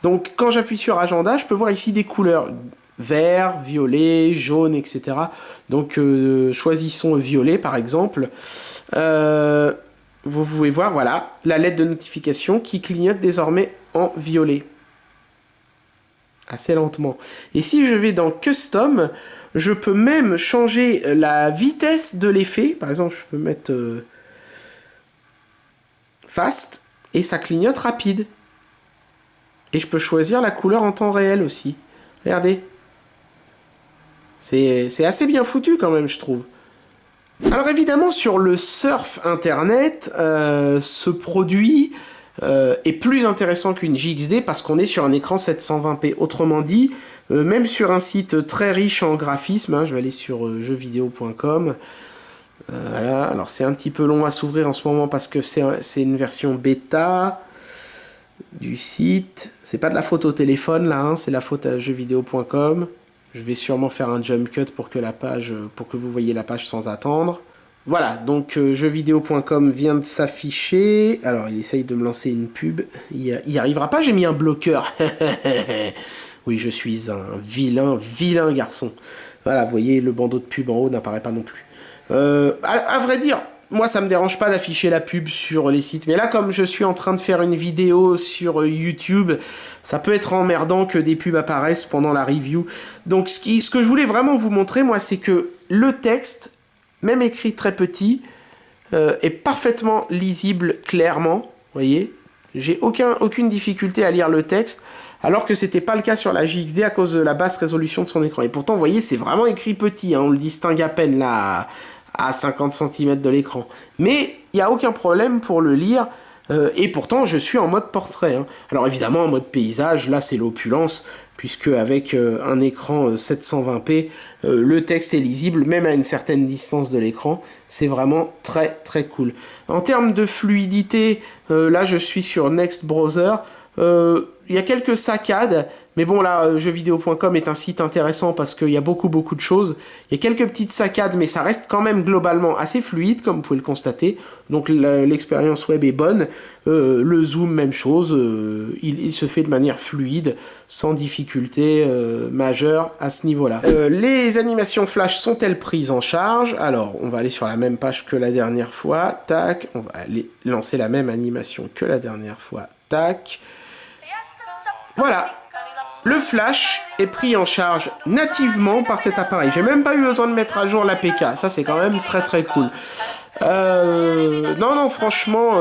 Donc quand j'appuie sur agenda, je peux voir ici des couleurs vert, violet, jaune, etc. Donc choisissons violet par exemple. Vous pouvez voir, voilà, la lettre de notification qui clignote désormais en violet. Assez lentement. Et si je vais dans Custom, je peux même changer la vitesse de l'effet. Par exemple, je peux mettre Fast et ça clignote rapide. Et je peux choisir la couleur en temps réel aussi. Regardez. C'est assez bien foutu quand même, je trouve. Alors évidemment, sur le surf internet, ce produit est plus intéressant qu'une JXD parce qu'on est sur un écran 720p. Autrement dit, même sur un site très riche en graphisme, hein, je vais aller sur jeuxvideo.com. Voilà, alors c'est un petit peu long à s'ouvrir en ce moment parce que c'est une version bêta du site. C'est pas de la photo téléphone là, hein, c'est la photo à jeuxvideo.com. Je vais sûrement faire un jump cut pour que vous voyez la page sans attendre. Voilà, donc jeuxvideo.com vient de s'afficher. Alors, il essaye de me lancer une pub. Il n'y arrivera pas, j'ai mis un bloqueur. Oui, je suis un vilain garçon. Voilà, vous voyez, le bandeau de pub en haut n'apparaît pas non plus. À vrai dire, moi, ça me dérange pas d'afficher la pub sur les sites. Mais là, comme je suis en train de faire une vidéo sur YouTube, ça peut être emmerdant que des pubs apparaissent pendant la review. Donc, ce que je voulais vraiment vous montrer, moi, c'est que le texte, même écrit très petit, est parfaitement lisible clairement. Vous voyez, j'ai aucune difficulté à lire le texte, alors que c'était pas le cas sur la JXD à cause de la basse résolution de son écran. Et pourtant, vous voyez, c'est vraiment écrit petit, hein, on le distingue à peine là, à 50 cm de l'écran. Mais il n'y a aucun problème pour le lire, et pourtant je suis en mode portrait. Hein. Alors évidemment en mode paysage, là c'est l'opulence, puisque avec un écran 720p, le texte est lisible, même à une certaine distance de l'écran. C'est vraiment très très cool. En termes de fluidité, là je suis sur Next Browser. Il y a quelques saccades, mais bon là, jeuxvideo.com est un site intéressant parce qu'il y a beaucoup de choses. Il y a quelques petites saccades, mais ça reste quand même globalement assez fluide, comme vous pouvez le constater. Donc l'expérience web est bonne. Le zoom, même chose. Il se fait de manière fluide, sans difficulté majeure à ce niveau-là. Les animations flash sont-elles prises en charge? Alors, on va aller sur la même page que la dernière fois. Tac, on va aller lancer la même animation que la dernière fois. Tac. Voilà, le flash est pris en charge nativement par cet appareil. J'ai même pas eu besoin de mettre à jour l'APK, ça c'est quand même très très cool. Non, franchement,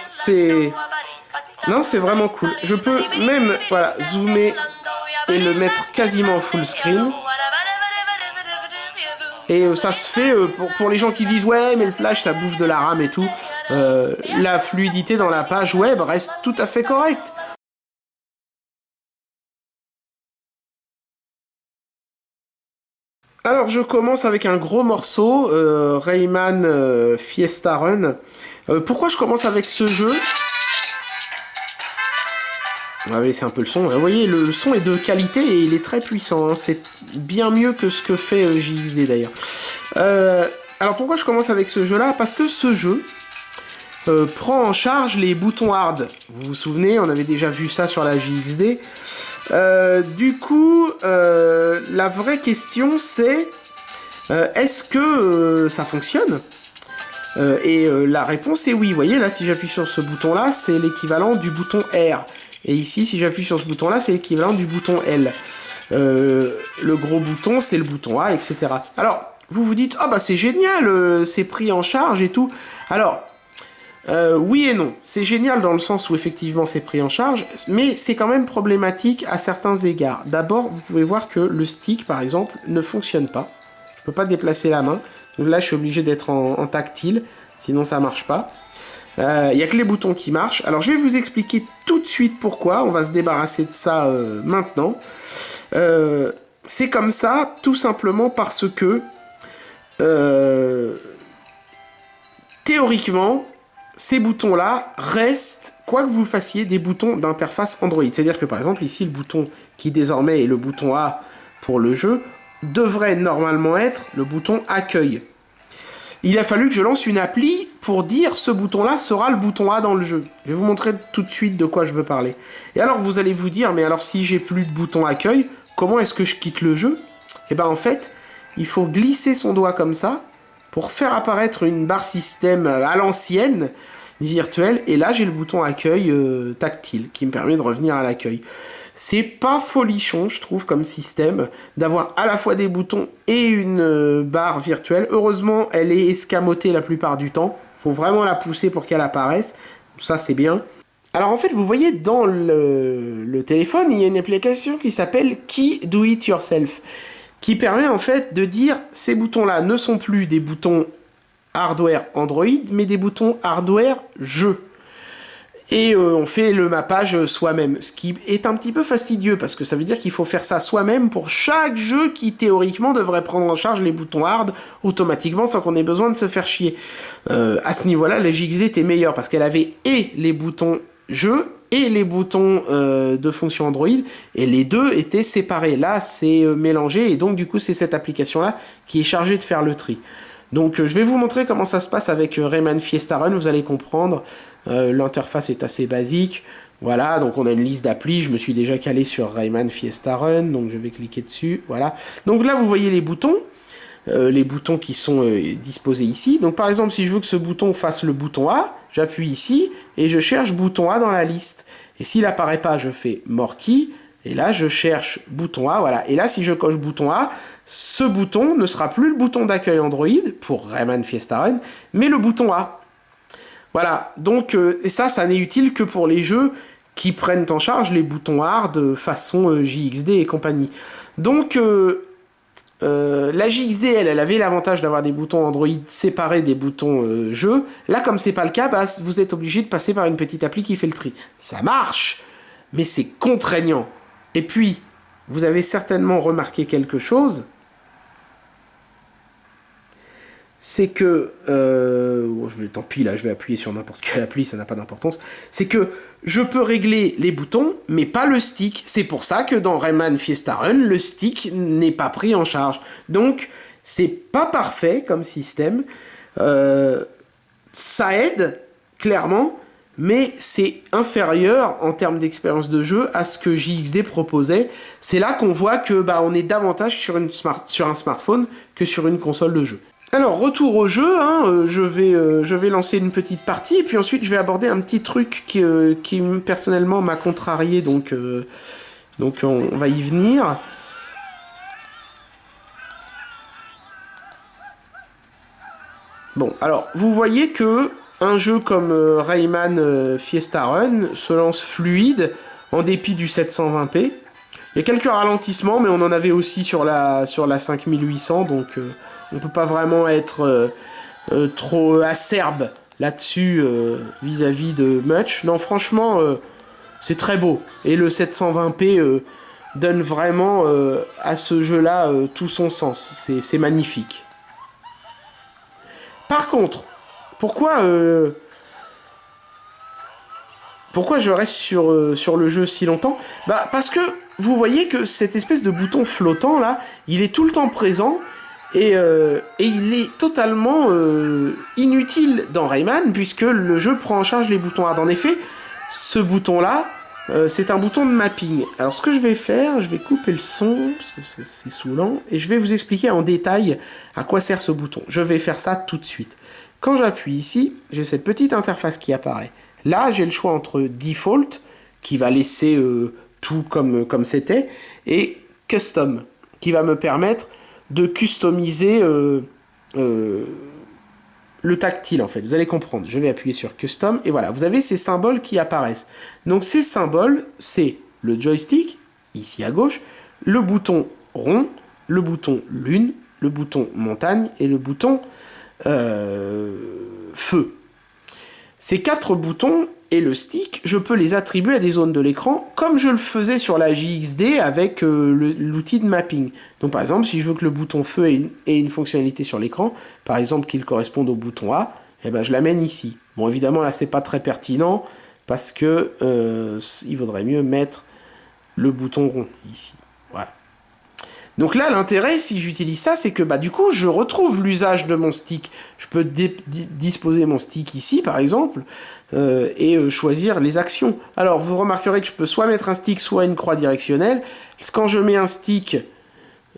c'est vraiment cool. Je peux même, voilà, zoomer et le mettre quasiment en full screen. Et ça se fait, pour les gens qui disent « Ouais, mais le flash, ça bouffe de la RAM et tout », la fluidité dans la page web reste tout à fait correcte. Alors je commence avec un gros morceau, Rayman Fiesta Run. Pourquoi je commence avec ce jeu? Ah oui, c'est un peu le son. Vous voyez, le son est de qualité et il est très puissant. Hein. C'est bien mieux que ce que fait JXD d'ailleurs. Alors pourquoi je commence avec ce jeu-là? Parce que ce jeu prend en charge les boutons hard. Vous vous souvenez, on avait déjà vu ça sur la JXD. Du coup, la vraie question c'est est-ce que ça fonctionne? Et la réponse est oui. Vous voyez là, si j'appuie sur ce bouton là, c'est l'équivalent du bouton R. Et ici, si j'appuie sur ce bouton là, c'est l'équivalent du bouton L. Le gros bouton, c'est le bouton A, etc. Alors, vous vous dites, ah bah c'est génial, c'est pris en charge et tout. Alors, oui et non. C'est génial dans le sens où effectivement c'est pris en charge, mais c'est quand même problématique à certains égards. D'abord, vous pouvez voir que le stick, par exemple, ne fonctionne pas. Je peux pas déplacer la main. Donc là, je suis obligé d'être en tactile, sinon ça marche pas. Il n'y a que les boutons qui marchent. Alors, je vais vous expliquer tout de suite pourquoi. On va se débarrasser de ça maintenant. C'est comme ça, tout simplement parce que, théoriquement, ces boutons-là restent, quoi que vous fassiez, des boutons d'interface Android. C'est-à-dire que, par exemple, ici, le bouton qui désormais est le bouton A pour le jeu, devrait normalement être le bouton accueil. Il a fallu que je lance une appli pour dire ce bouton-là sera le bouton A dans le jeu. Je vais vous montrer tout de suite de quoi je veux parler. Et alors vous allez vous dire, mais alors si j'ai plus de bouton accueil, comment est-ce que je quitte le jeu? Et bien en fait, il faut glisser son doigt comme ça pour faire apparaître une barre système à l'ancienne, virtuelle. Et là j'ai le bouton accueil tactile qui me permet de revenir à l'accueil. C'est pas folichon, je trouve, comme système, d'avoir à la fois des boutons et une barre virtuelle. Heureusement, elle est escamotée la plupart du temps. Faut vraiment la pousser pour qu'elle apparaisse. Ça, c'est bien. Alors, en fait, vous voyez, dans le téléphone, il y a une application qui s'appelle Key Do It Yourself, qui permet, en fait, de dire ces boutons-là ne sont plus des boutons hardware Android, mais des boutons hardware jeu. Et on fait le mappage soi-même, ce qui est un petit peu fastidieux, parce que ça veut dire qu'il faut faire ça soi-même pour chaque jeu qui, théoriquement, devrait prendre en charge les boutons hard automatiquement, sans qu'on ait besoin de se faire chier. À ce niveau-là, la JXD était meilleure, parce qu'elle avait et les boutons jeu, et les boutons de fonction Android, et les deux étaient séparés. Là, c'est mélangé, et donc, du coup, c'est cette application-là qui est chargée de faire le tri. Donc je vais vous montrer comment ça se passe avec Rayman Fiesta Run, vous allez comprendre. L'interface est assez basique. Voilà, donc on a une liste d'applis, je me suis déjà calé sur Rayman Fiesta Run, donc je vais cliquer dessus, voilà. Donc là vous voyez les boutons qui sont disposés ici. Donc par exemple si je veux que ce bouton fasse le bouton A, j'appuie ici et je cherche bouton A dans la liste. Et s'il apparaît pas, je fais More Key. Et là, je cherche bouton A, voilà. Et là, si je coche bouton A, ce bouton ne sera plus le bouton d'accueil Android pour Rayman Fiesta Run, mais le bouton A. Voilà. Donc, et ça n'est utile que pour les jeux qui prennent en charge les boutons hard façon JXD et compagnie. Donc, la JXD, elle avait l'avantage d'avoir des boutons Android séparés des boutons jeu. Là, comme c'est pas le cas, bah, vous êtes obligé de passer par une petite appli qui fait le tri. Ça marche, mais c'est contraignant. Et puis, vous avez certainement remarqué quelque chose, c'est que, tant pis là, je vais appuyer sur n'importe quelle appli, ça n'a pas d'importance, c'est que je peux régler les boutons, mais pas le stick. C'est pour ça que dans Rayman Fiesta Run, le stick n'est pas pris en charge. Donc, c'est pas parfait comme système, ça aide, clairement, mais c'est inférieur en termes d'expérience de jeu à ce que JXD proposait. C'est là qu'on voit que on est davantage sur un smartphone que sur une console de jeu. Alors, retour au jeu, hein, je vais lancer une petite partie, et puis ensuite je vais aborder un petit truc qui personnellement m'a contrarié, donc on va y venir. Bon, alors, vous voyez que un jeu comme Rayman Fiesta Run se lance fluide, en dépit du 720p. Il y a quelques ralentissements, mais on en avait aussi sur la 5800, donc on peut pas vraiment être trop acerbe là-dessus vis-à-vis de Much. Non, franchement, c'est très beau. Et le 720p donne vraiment à ce jeu-là tout son sens. C'est magnifique. Par contre, pourquoi je reste sur le jeu si longtemps? Bah parce que vous voyez que cette espèce de bouton flottant là, il est tout le temps présent et il est totalement inutile dans Rayman puisque le jeu prend en charge les boutons hard. En effet, ce bouton là, c'est un bouton de mapping. Alors ce que je vais faire, je vais couper le son parce que c'est saoulant et je vais vous expliquer en détail à quoi sert ce bouton. Je vais faire ça tout de suite. Quand j'appuie ici, j'ai cette petite interface qui apparaît. Là, j'ai le choix entre Default, qui va laisser tout comme c'était, et Custom, qui va me permettre de customiser le tactile, en fait. Vous allez comprendre. Je vais appuyer sur Custom, et voilà, vous avez ces symboles qui apparaissent. Donc ces symboles, c'est le joystick, ici à gauche, le bouton rond, le bouton lune, le bouton montagne et le bouton feu. Ces 4 boutons et le stick, je peux les attribuer à des zones de l'écran comme je le faisais sur la JXD avec l'outil de mapping. Donc par exemple, si je veux que le bouton feu ait une fonctionnalité sur l'écran, par exemple qu'il corresponde au bouton A, eh ben, je l'amène ici. Bon, évidemment, là, c'est pas très pertinent parce que il vaudrait mieux mettre le bouton rond ici. Voilà. Donc là, l'intérêt, si j'utilise ça, c'est que du coup, je retrouve l'usage de mon stick. Je peux disposer mon stick ici, par exemple, et choisir les actions. Alors, vous remarquerez que je peux soit mettre un stick, soit une croix directionnelle. Quand je mets un stick,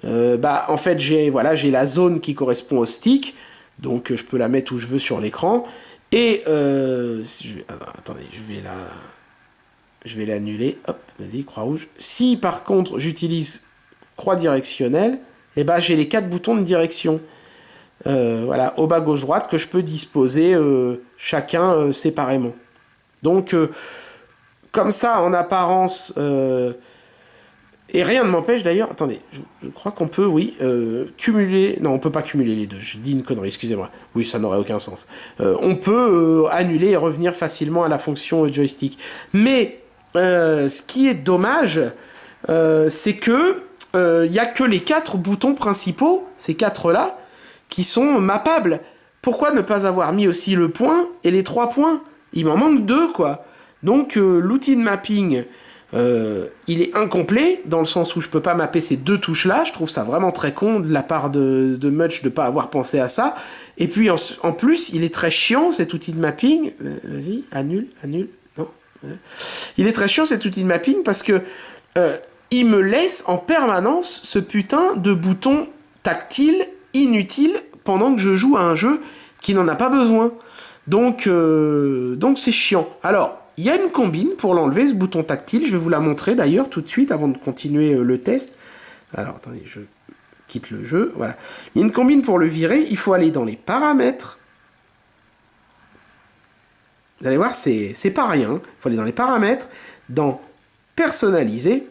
en fait, j'ai la zone qui correspond au stick. Donc, je peux la mettre où je veux sur l'écran. Et, attendez, je vais l'annuler. Hop, vas-y, croix rouge. Si, par contre, j'utilise croix directionnelle, et j'ai les 4 boutons de direction. Voilà, au bas, gauche, droite, que je peux disposer chacun séparément. Donc, comme ça, en apparence, et rien ne m'empêche d'ailleurs, attendez, je crois qu'on peut, oui, cumuler, non, on peut pas cumuler les deux, je dis une connerie, excusez-moi, oui, ça n'aurait aucun sens. On peut annuler et revenir facilement à la fonction joystick. Mais, ce qui est dommage, c'est que il n'y a que les 4 boutons principaux, ces 4-là, qui sont mappables. Pourquoi ne pas avoir mis aussi le point et les 3 points? Il m'en manque 2, quoi. Donc, l'outil de mapping, il est incomplet, dans le sens où je peux pas mapper ces 2 touches-là. Je trouve ça vraiment très con de la part de Mutch de pas avoir pensé à ça. Et puis, en plus, il est très chiant, cet outil de mapping. Vas-y, annule, non. Il est très chiant, cet outil de mapping, parce que il me laisse en permanence ce putain de bouton tactile inutile pendant que je joue à un jeu qui n'en a pas besoin. Donc c'est chiant. Alors, il y a une combine pour l'enlever, ce bouton tactile. Je vais vous la montrer d'ailleurs tout de suite avant de continuer le test. Alors, attendez, je quitte le jeu. Voilà. Il y a une combine pour le virer. Il faut aller dans les paramètres. Vous allez voir, c'est pas rien. Il faut aller dans les paramètres, dans personnaliser.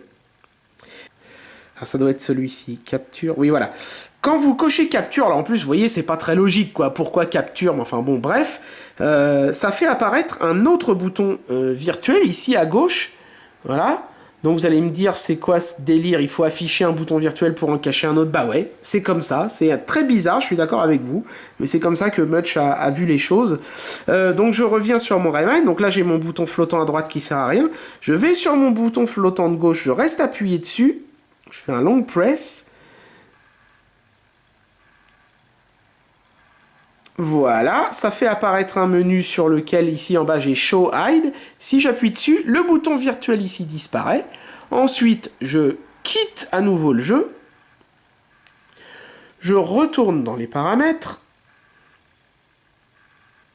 Ah, ça doit être celui-ci, capture, oui voilà. Quand vous cochez capture, alors en plus, vous voyez, c'est pas très logique, quoi. Pourquoi capture? Mais enfin bon, bref. Ça fait apparaître un autre bouton virtuel, ici à gauche. Voilà. Donc vous allez me dire, c'est quoi ce délire? Il faut afficher un bouton virtuel pour en cacher un autre? Bah ouais, c'est comme ça. C'est très bizarre, je suis d'accord avec vous. Mais c'est comme ça que Mutch a vu les choses. Donc je reviens sur mon Rayman. Donc là, j'ai mon bouton flottant à droite qui sert à rien. Je vais sur mon bouton flottant de gauche, je reste appuyé dessus. Je fais un long press. Voilà, ça fait apparaître un menu sur lequel, ici en bas, j'ai Show Hide. Si j'appuie dessus, le bouton virtuel ici disparaît. Ensuite, je quitte à nouveau le jeu. Je retourne dans les paramètres.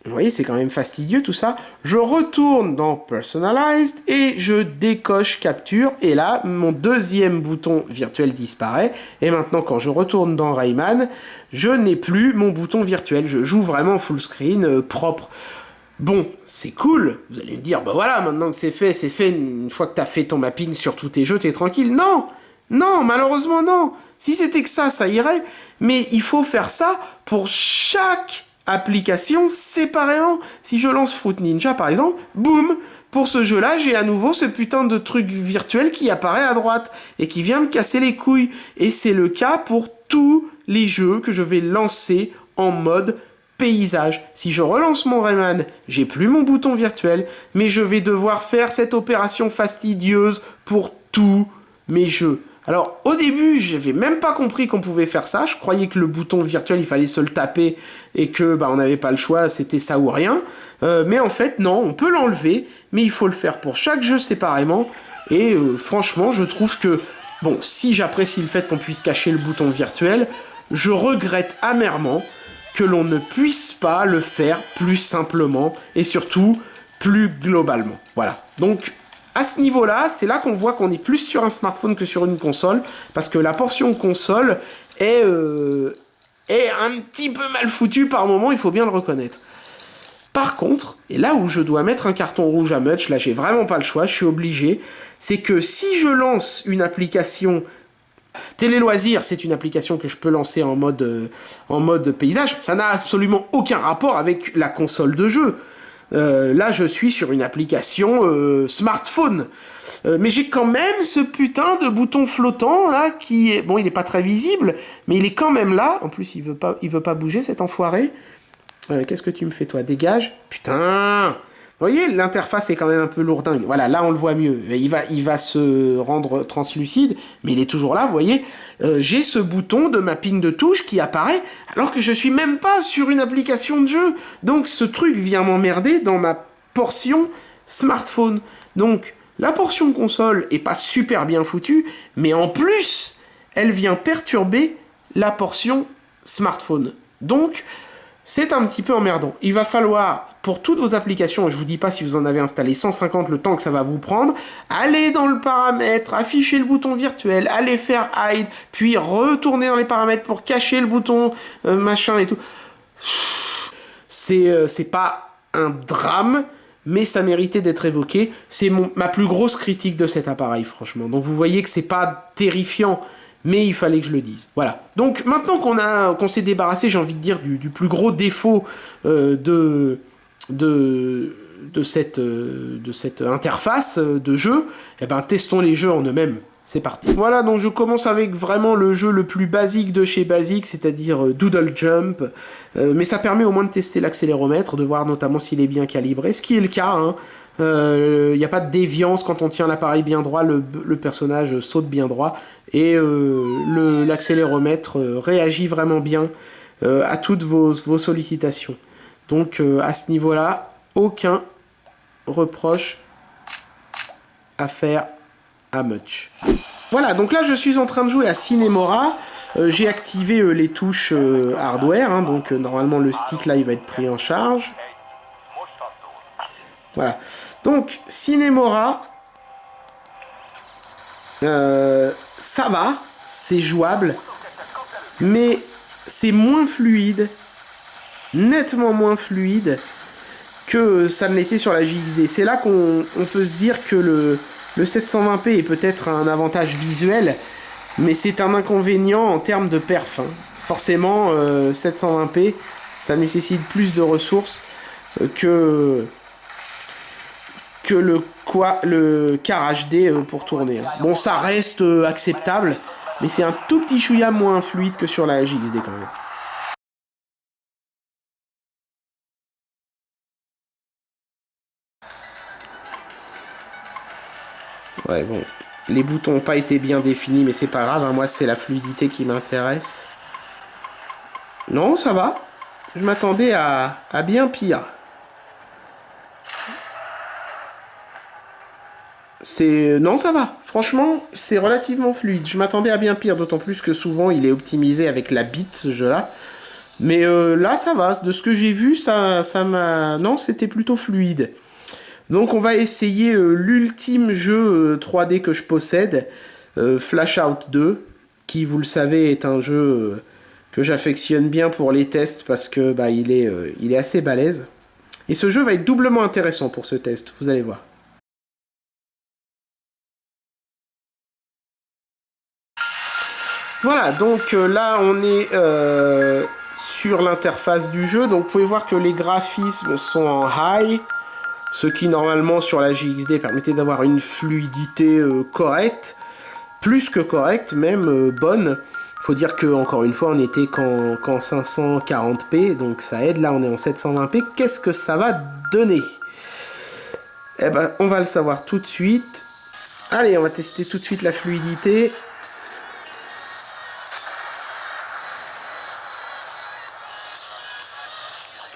Vous voyez, c'est quand même fastidieux tout ça. Je retourne dans Personalized et je décoche Capture. Et là, mon deuxième bouton virtuel disparaît. Et maintenant, quand je retourne dans Rayman, je n'ai plus mon bouton virtuel. Je joue vraiment full screen, propre. Bon, c'est cool. Vous allez me dire, bah voilà, maintenant que c'est fait, c'est fait. Une fois que tu as fait ton mapping sur tous tes jeux, tu es tranquille. Non, non, malheureusement non. Si c'était que ça irait. Mais il faut faire ça pour chaque application séparément. Si je lance Fruit Ninja par exemple, boum, pour ce jeu-là, j'ai à nouveau ce putain de truc virtuel qui apparaît à droite et qui vient me casser les couilles. Et c'est le cas pour tous les jeux que je vais lancer en mode paysage. Si je relance mon Rayman, j'ai plus mon bouton virtuel, mais je vais devoir faire cette opération fastidieuse pour tous mes jeux. Alors, au début, j'avais même pas compris qu'on pouvait faire ça. Je croyais que le bouton virtuel, il fallait se le taper et que on n'avait pas le choix, c'était ça ou rien. Mais en fait, non, on peut l'enlever, mais il faut le faire pour chaque jeu séparément. Et franchement, je trouve que, bon, si j'apprécie le fait qu'on puisse cacher le bouton virtuel, je regrette amèrement que l'on ne puisse pas le faire plus simplement et surtout plus globalement. Voilà. Donc, à ce niveau-là, c'est là qu'on voit qu'on est plus sur un smartphone que sur une console, parce que la portion console est un petit peu mal foutue par moment, il faut bien le reconnaître. Par contre, et là où je dois mettre un carton rouge à Mutch, là j'ai vraiment pas le choix, je suis obligé, c'est que si je lance une application Télé Loisirs, c'est une application que je peux lancer en mode paysage. Ça n'a absolument aucun rapport avec la console de jeu. Là, je suis sur une application smartphone. Mais j'ai quand même ce putain de bouton flottant, là, qui est... Bon, il n'est pas très visible, mais il est quand même là. En plus, il veut pas bouger, cet enfoiré. Qu'est-ce que tu me fais, toi? Dégage. Putain! Vous voyez, l'interface est quand même un peu lourdingue. Voilà, là, on le voit mieux. Il va se rendre translucide, mais il est toujours là, vous voyez. J'ai ce bouton de mapping de touche qui apparaît, alors que je suis même pas sur une application de jeu. Donc, ce truc vient m'emmerder dans ma portion smartphone. Donc, la portion console est pas super bien foutue, mais en plus, elle vient perturber la portion smartphone. Donc, c'est un petit peu emmerdant. Il va falloir, pour toutes vos applications, je vous dis pas si vous en avez installé 150 le temps que ça va vous prendre, aller dans le paramètre, afficher le bouton virtuel, aller faire hide, puis retourner dans les paramètres pour cacher le bouton machin et tout. C'est pas un drame, mais ça méritait d'être évoqué. C'est ma plus grosse critique de cet appareil, franchement. Donc vous voyez que c'est pas terrifiant, mais il fallait que je le dise. Voilà. Donc maintenant qu'on s'est débarrassé, j'ai envie de dire, du plus gros défaut de cette interface de jeu, eh ben, testons les jeux en eux-mêmes. C'est parti. Voilà, donc je commence avec vraiment le jeu le plus basique de chez Basic, c'est-à-dire Doodle Jump. Mais ça permet au moins de tester l'accéléromètre, de voir notamment s'il est bien calibré, ce qui est le cas, hein. Il n'y a pas de déviance quand on tient l'appareil bien droit, le personnage saute bien droit, et l'accéléromètre réagit vraiment bien à toutes vos sollicitations. Donc à ce niveau-là, aucun reproche à faire à Much. Voilà, donc là je suis en train de jouer à Cinemora. J'ai activé les touches hardware, hein, donc normalement le stick là il va être pris en charge. Voilà. Donc, Cinemora, ça va, c'est jouable, mais c'est moins fluide, nettement moins fluide que ça ne l'était sur la JXD. C'est là qu'on peut se dire que le 720p est peut-être un avantage visuel, mais c'est un inconvénient en termes de perf, hein. Forcément, 720p, ça nécessite plus de ressources que le Car HD pour tourner. Bon, ça reste acceptable, mais c'est un tout petit chouïa moins fluide que sur la JXD quand même. Ouais, bon, les boutons n'ont pas été bien définis, mais c'est pas grave, hein. Moi c'est la fluidité qui m'intéresse. Non, ça va. Je m'attendais à bien pire. Non, ça va. Franchement, c'est relativement fluide. Je m'attendais à bien pire, d'autant plus que souvent, il est optimisé avec la bit, ce jeu-là. Mais là, ça va. De ce que j'ai vu, ça m'a... Non, c'était plutôt fluide. Donc, on va essayer l'ultime jeu 3D que je possède, Flash Out 2, qui, vous le savez, est un jeu que j'affectionne bien pour les tests, parce que bah, il est assez balèze. Et ce jeu va être doublement intéressant pour ce test, vous allez voir. Voilà, donc là on est sur l'interface du jeu, donc vous pouvez voir que les graphismes sont en high, ce qui normalement sur la JXD permettait d'avoir une fluidité correcte, plus que correcte, même bonne. Faut dire que encore une fois on était qu'en 540p, donc ça aide, là on est en 720p, qu'est-ce que ça va donner? Eh ben on va le savoir tout de suite. Allez, on va tester tout de suite la fluidité.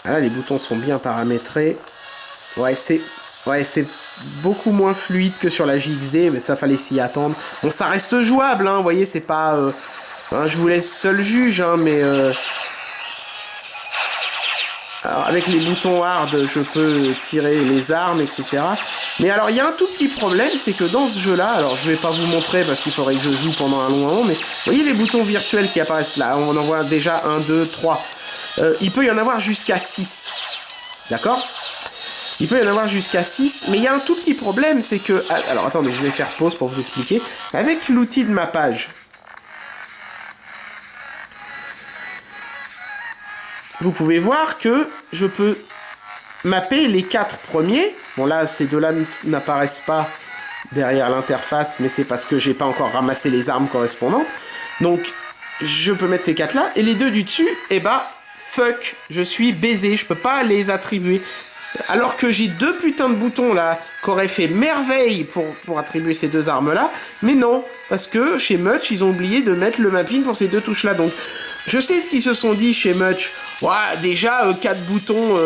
Ah là, les boutons sont bien paramétrés. Ouais, c'est beaucoup moins fluide que sur la JXD, mais ça fallait s'y attendre. Bon, ça reste jouable, hein, vous voyez, c'est pas... hein, je vous laisse seul juge, hein, mais... Alors, avec les boutons hard, je peux tirer les armes, etc. Mais alors, il y a un tout petit problème, c'est que dans ce jeu-là, alors je vais pas vous montrer parce qu'il faudrait que je joue pendant un long moment, mais vous voyez les boutons virtuels qui apparaissent là, on en voit déjà 1, 2, 3. Il peut y en avoir jusqu'à 6. D'accord? Il peut y en avoir jusqu'à 6, mais il y a un tout petit problème, c'est que... Alors attendez, je vais faire pause pour vous expliquer. Avec l'outil de mappage, vous pouvez voir que je peux mapper les 4 premiers. Bon là, ces deux-là n'apparaissent pas derrière l'interface, mais c'est parce que j'ai pas encore ramassé les armes correspondantes. Donc, je peux mettre ces 4-là, et les deux du dessus, eh bah, fuck, je suis baisé, je peux pas les attribuer. Alors que j'ai 2 putains de boutons là, qu'auraient fait merveille pour attribuer ces 2 armes-là, mais non, parce que chez Much, ils ont oublié de mettre le mapping pour ces 2 touches-là. Donc, je sais ce qu'ils se sont dit chez Much. Ouais, déjà, 4 boutons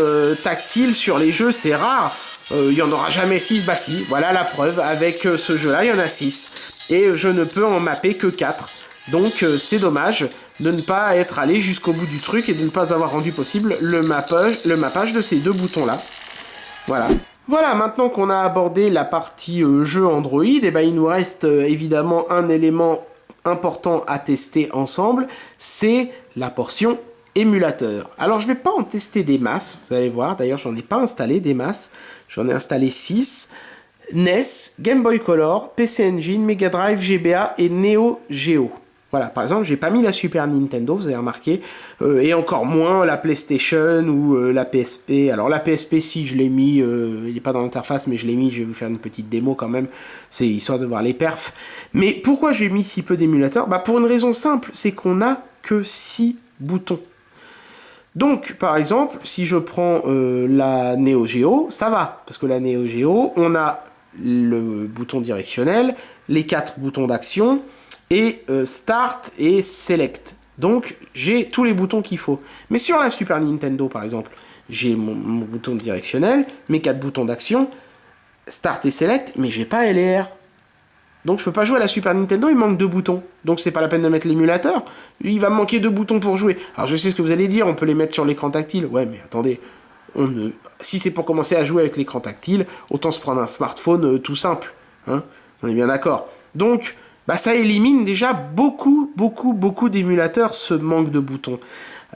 tactiles sur les jeux, c'est rare. Il y en aura jamais 6, bah si, voilà la preuve. Avec ce jeu-là, il y en a 6. Et je ne peux en mapper que 4. Donc, c'est dommage de ne pas être allé jusqu'au bout du truc et de ne pas avoir rendu possible le mappage de ces 2 boutons-là. Voilà. Voilà, maintenant qu'on a abordé la partie jeu Android, et ben il nous reste évidemment un élément important à tester ensemble, c'est la portion émulateur. Alors je vais pas en tester des masses, vous allez voir, d'ailleurs j'en ai pas installé des masses, j'en ai installé 6, NES, Game Boy Color, PC Engine, Mega Drive, GBA et Neo Geo. Voilà, par exemple, j'ai pas mis la Super Nintendo, vous avez remarqué, et encore moins la PlayStation ou la PSP. Alors la PSP, si je l'ai mis, il n'est pas dans l'interface, mais je l'ai mis, je vais vous faire une petite démo quand même, c'est histoire de voir les perfs. Mais pourquoi j'ai mis si peu d'émulateurs? Bah pour une raison simple, c'est qu'on n'a que 6 boutons. Donc, par exemple, si je prends la Neo Geo, ça va, parce que la Neo Geo, on a le bouton directionnel, les 4 boutons d'action, et Start et Select. Donc, j'ai tous les boutons qu'il faut. Mais sur la Super Nintendo, par exemple, j'ai mon bouton directionnel, mes 4 boutons d'action, Start et Select, mais j'ai pas L et R. Donc, je peux pas jouer à la Super Nintendo, il manque 2 boutons. Donc, c'est pas la peine de mettre l'émulateur. Il va me manquer 2 boutons pour jouer. Alors, je sais ce que vous allez dire, on peut les mettre sur l'écran tactile. Ouais, mais attendez, si c'est pour commencer à jouer avec l'écran tactile, autant se prendre un smartphone tout simple. Hein, on est bien d'accord. Donc, bah ça élimine déjà beaucoup d'émulateurs, ce manque de boutons.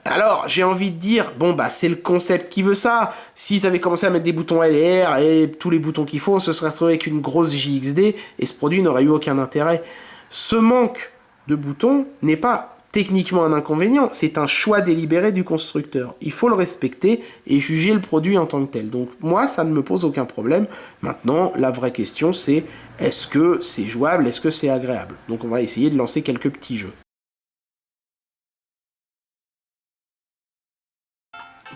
Alors, j'ai envie de dire, bon bah c'est le concept qui veut ça. S'ils avaient commencé à mettre des boutons L et R et tous les boutons qu'il faut, on se serait retrouvé avec une grosse JXD et ce produit n'aurait eu aucun intérêt. Ce manque de boutons n'est pas techniquement un inconvénient, c'est un choix délibéré du constructeur. Il faut le respecter et juger le produit en tant que tel. Donc moi, ça ne me pose aucun problème. Maintenant, la vraie question c'est, est-ce que c'est jouable, est-ce que c'est agréable? Donc on va essayer de lancer quelques petits jeux.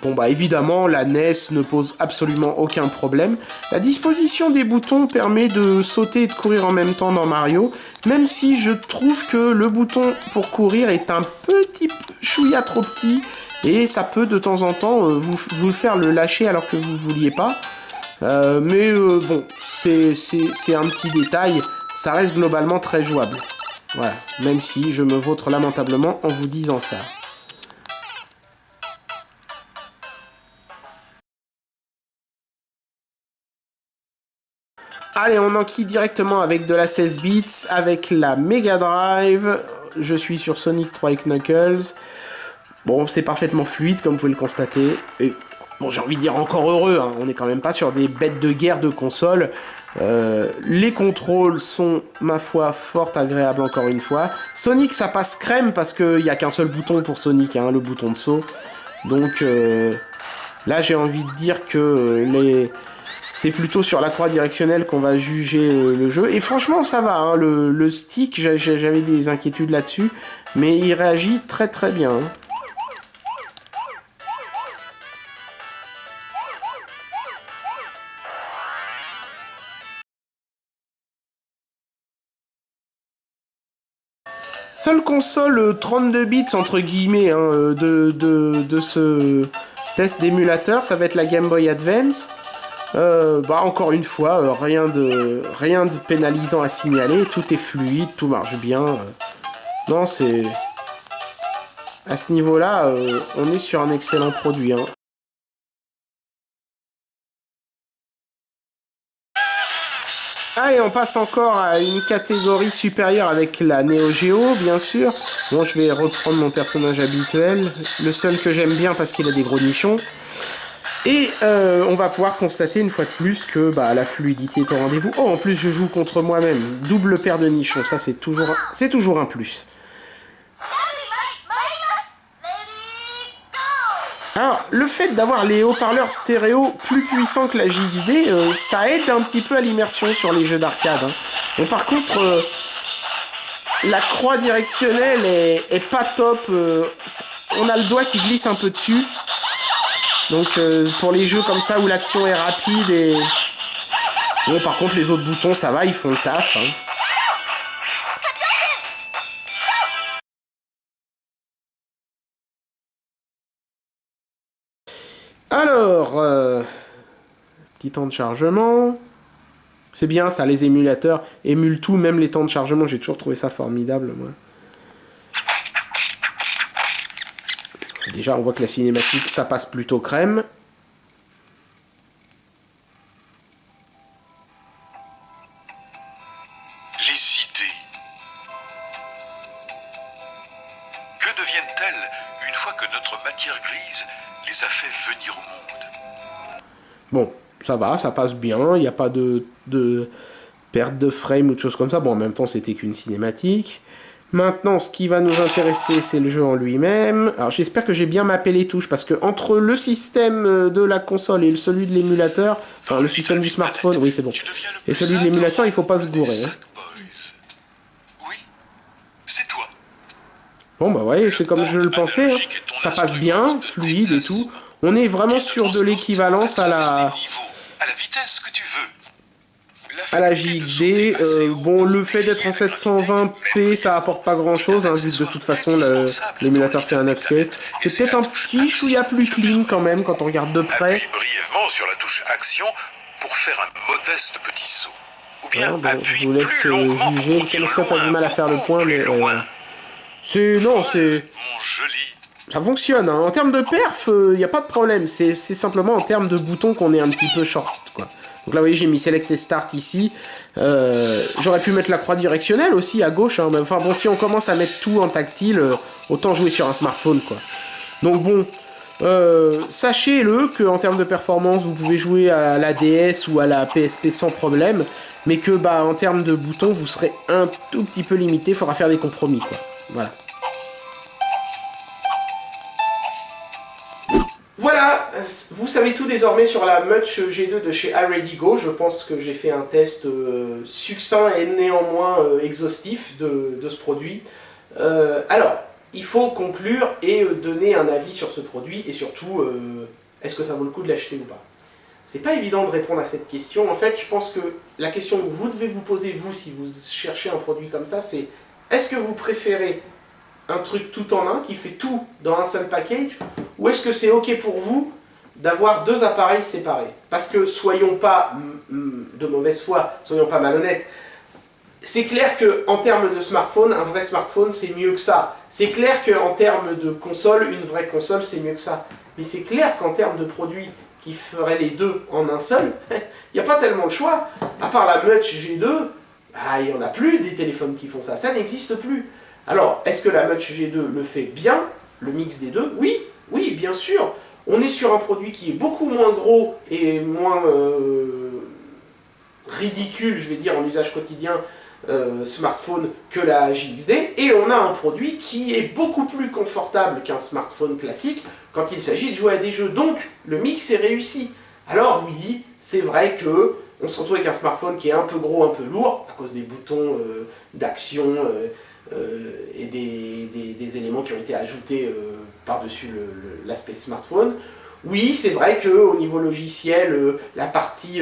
Bon bah évidemment, la NES ne pose absolument aucun problème. La disposition des boutons permet de sauter et de courir en même temps dans Mario, même si je trouve que le bouton pour courir est un petit chouïa trop petit, et ça peut de temps en temps vous faire le lâcher alors que vous ne vouliez pas. Mais bon, c'est un petit détail, ça reste globalement très jouable. Voilà, même si je me vautre lamentablement en vous disant ça. Allez, on enquille directement avec de la 16 bits, avec la Mega Drive. Je suis sur Sonic 3 et Knuckles. Bon, c'est parfaitement fluide, comme vous pouvez le constater. Et bon, j'ai envie de dire encore heureux, hein. On n'est quand même pas sur des bêtes de guerre de console. Les contrôles sont, ma foi, fort agréables encore une fois. Sonic, ça passe crème parce qu'il n'y a qu'un seul bouton pour Sonic, hein, le bouton de saut. Donc là, j'ai envie de dire que c'est plutôt sur la croix directionnelle qu'on va juger le jeu. Et franchement, ça va, hein, le stick, j'avais des inquiétudes là-dessus, mais il réagit très très bien. Hein. Seule console 32 bits, entre guillemets, hein, de ce test d'émulateur, ça va être la Game Boy Advance. Bah encore une fois, rien de pénalisant à signaler, tout est fluide, tout marche bien. Non, c'est... À ce niveau-là, on est sur un excellent produit. Hein. Allez, on passe encore à une catégorie supérieure avec la Neo Geo, bien sûr. Bon, je vais reprendre mon personnage habituel, le seul que j'aime bien parce qu'il a des gros nichons. Et on va pouvoir constater une fois de plus que bah, la fluidité est au rendez-vous. Oh, en plus, je joue contre moi-même. Double paire de nichons, ça c'est toujours un plus. Alors, le fait d'avoir les haut-parleurs stéréo plus puissants que la JXD, ça aide un petit peu à l'immersion sur les jeux d'arcade. Hein. Bon, par contre, la croix directionnelle est pas top. On a le doigt qui glisse un peu dessus. Donc, pour les jeux comme ça où l'action est rapide et... Bon, par contre, les autres boutons, ça va, ils font le taf. Hein. Alors, petit temps de chargement. C'est bien ça, les émulateurs émulent tout, même les temps de chargement. J'ai toujours trouvé ça formidable, moi. Déjà, on voit que la cinématique, ça passe plutôt crème. Les idées. Que deviennent-elles une fois que notre matière grise les a fait venir au monde? Bon, ça va, ça passe bien. Il n'y a pas de perte de frame ou de choses comme ça. Bon, en même temps, c'était qu'une cinématique. Maintenant, ce qui va nous intéresser, c'est le jeu en lui-même. Alors, j'espère que j'ai bien mappé les touches, parce que entre le système de la console et celui de l'émulateur, enfin, le système du smartphone, oui, c'est bon, et celui de l'émulateur, il faut pas se gourer. Hein. Oui, c'est toi. Bon, bah ouais, c'est comme je le pensais, hein. Ça passe bien, fluide et tout. On est vraiment sur de l'équivalence à la vitesse que tu veux. À la JXD, bon, le fait d'être en 720p, ça apporte pas grand chose, hein, vu que de toute façon l'émulateur fait un upscale. C'est peut-être un petit chouïa plus clean quand même quand on regarde de près. Appuie brièvement sur la touche action pour faire un modeste petit saut. Ou bien Bon, je vous laisse juger. Le caméscope a du mal à faire le point, mais c'est ça fonctionne. Hein. En termes de perf, il n'y a pas de problème. C'est simplement en termes de boutons qu'on est un petit peu short, quoi. Donc là, vous voyez, j'ai mis Select et Start ici. J'aurais pu mettre la croix directionnelle aussi à gauche. Hein, mais enfin bon, si on commence à mettre tout en tactile, autant jouer sur un smartphone, quoi. Donc bon, sachez-le qu'en termes de performance, vous pouvez jouer à la DS ou à la PSP sans problème. Mais que, bah, en termes de boutons, vous serez un tout petit peu limité. Il faudra faire des compromis, quoi. Voilà. Voilà, vous savez tout désormais sur la Mutch G2 de chez iReadyGo. Je pense que j'ai fait un test succinct et néanmoins exhaustif de ce produit. Alors, il faut conclure et donner un avis sur ce produit et surtout, est-ce que ça vaut le coup de l'acheter ou pas? C'est pas évident de répondre à cette question. En fait, je pense que la question que vous devez vous poser, vous, si vous cherchez un produit comme ça, c'est est-ce que vous préférez un truc tout en un qui fait tout dans un seul package, ou est-ce que c'est ok pour vous d'avoir deux appareils séparés? Parce que soyons pas de mauvaise foi, soyons pas malhonnêtes, c'est clair qu'en termes de smartphone, un vrai smartphone c'est mieux que ça. C'est clair qu'en termes de console, une vraie console c'est mieux que ça. Mais c'est clair qu'en termes de produits qui feraient les deux en un seul, il n'y a pas tellement le choix. À part la Mutch G2, bah, il n'y en a plus des téléphones qui font ça, ça n'existe plus. Alors, est-ce que la Mutch G2 le fait bien, le mix des deux? Oui, oui, bien sûr. On est sur un produit qui est beaucoup moins gros et moins ridicule, je vais dire, en usage quotidien, smartphone, que la JXD. Et on a un produit qui est beaucoup plus confortable qu'un smartphone classique quand il s'agit de jouer à des jeux. Donc, le mix est réussi. Alors oui, c'est vrai que on se retrouve avec un smartphone qui est un peu gros, un peu lourd, à cause des boutons d'action, et des éléments qui ont été ajoutés par-dessus l'aspect smartphone. Oui, c'est vrai qu'au niveau logiciel, la partie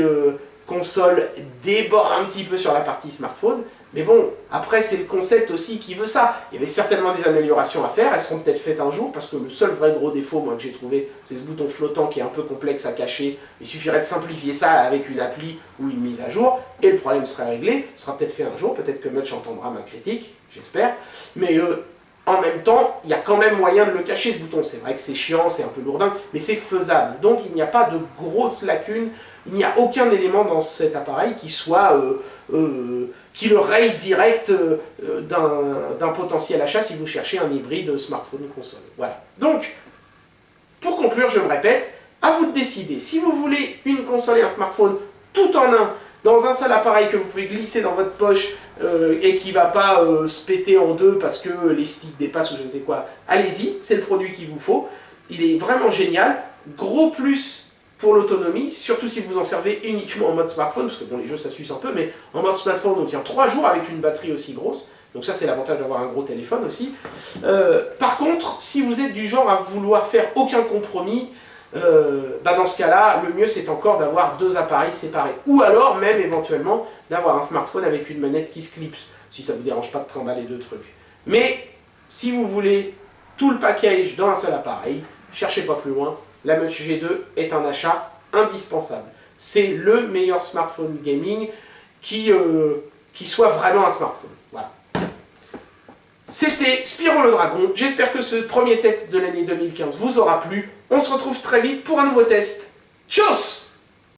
console déborde un petit peu sur la partie smartphone, mais bon, après c'est le concept aussi qui veut ça. Il y avait certainement des améliorations à faire, elles seront peut-être faites un jour, parce que le seul vrai gros défaut moi, que j'ai trouvé, c'est ce bouton flottant qui est un peu complexe à cacher. Il suffirait de simplifier ça avec une appli ou une mise à jour, et le problème serait réglé. Ce sera peut-être fait un jour, peut-être que Mutch entendra ma critique, j'espère, mais en même temps, il y a quand même moyen de le cacher ce bouton. C'est vrai que c'est chiant, c'est un peu lourdin, mais c'est faisable. Donc il n'y a pas de grosses lacunes, il n'y a aucun élément dans cet appareil qui soit qui le raye direct d'un potentiel achat si vous cherchez un hybride smartphone-console. Voilà. Donc, pour conclure, je me répète, à vous de décider. Si vous voulez une console et un smartphone tout en un, dans un seul appareil que vous pouvez glisser dans votre poche et qui ne va pas se péter en deux parce que les sticks dépassent ou je ne sais quoi, allez-y, c'est le produit qu'il vous faut. Il est vraiment génial. Gros plus pour l'autonomie, surtout si vous en servez uniquement en mode smartphone, parce que bon, les jeux ça suce un peu, mais en mode smartphone on tient 3 jours avec une batterie aussi grosse. Donc ça c'est l'avantage d'avoir un gros téléphone aussi. Par contre, si vous êtes du genre à vouloir faire aucun compromis, dans ce cas-là, le mieux c'est encore d'avoir 2 appareils séparés. Ou alors même éventuellement d'avoir un smartphone avec une manette qui se clipse, si ça ne vous dérange pas de trimballer 2 trucs. Mais si vous voulez tout le package dans un seul appareil, cherchez pas plus loin, la Munch G2 est un achat indispensable. C'est le meilleur smartphone gaming qui soit vraiment un smartphone. Voilà. C'était Spyro le Dragon. J'espère que ce premier test de l'année 2015 vous aura plu. On se retrouve très vite pour un nouveau test. Tchuss!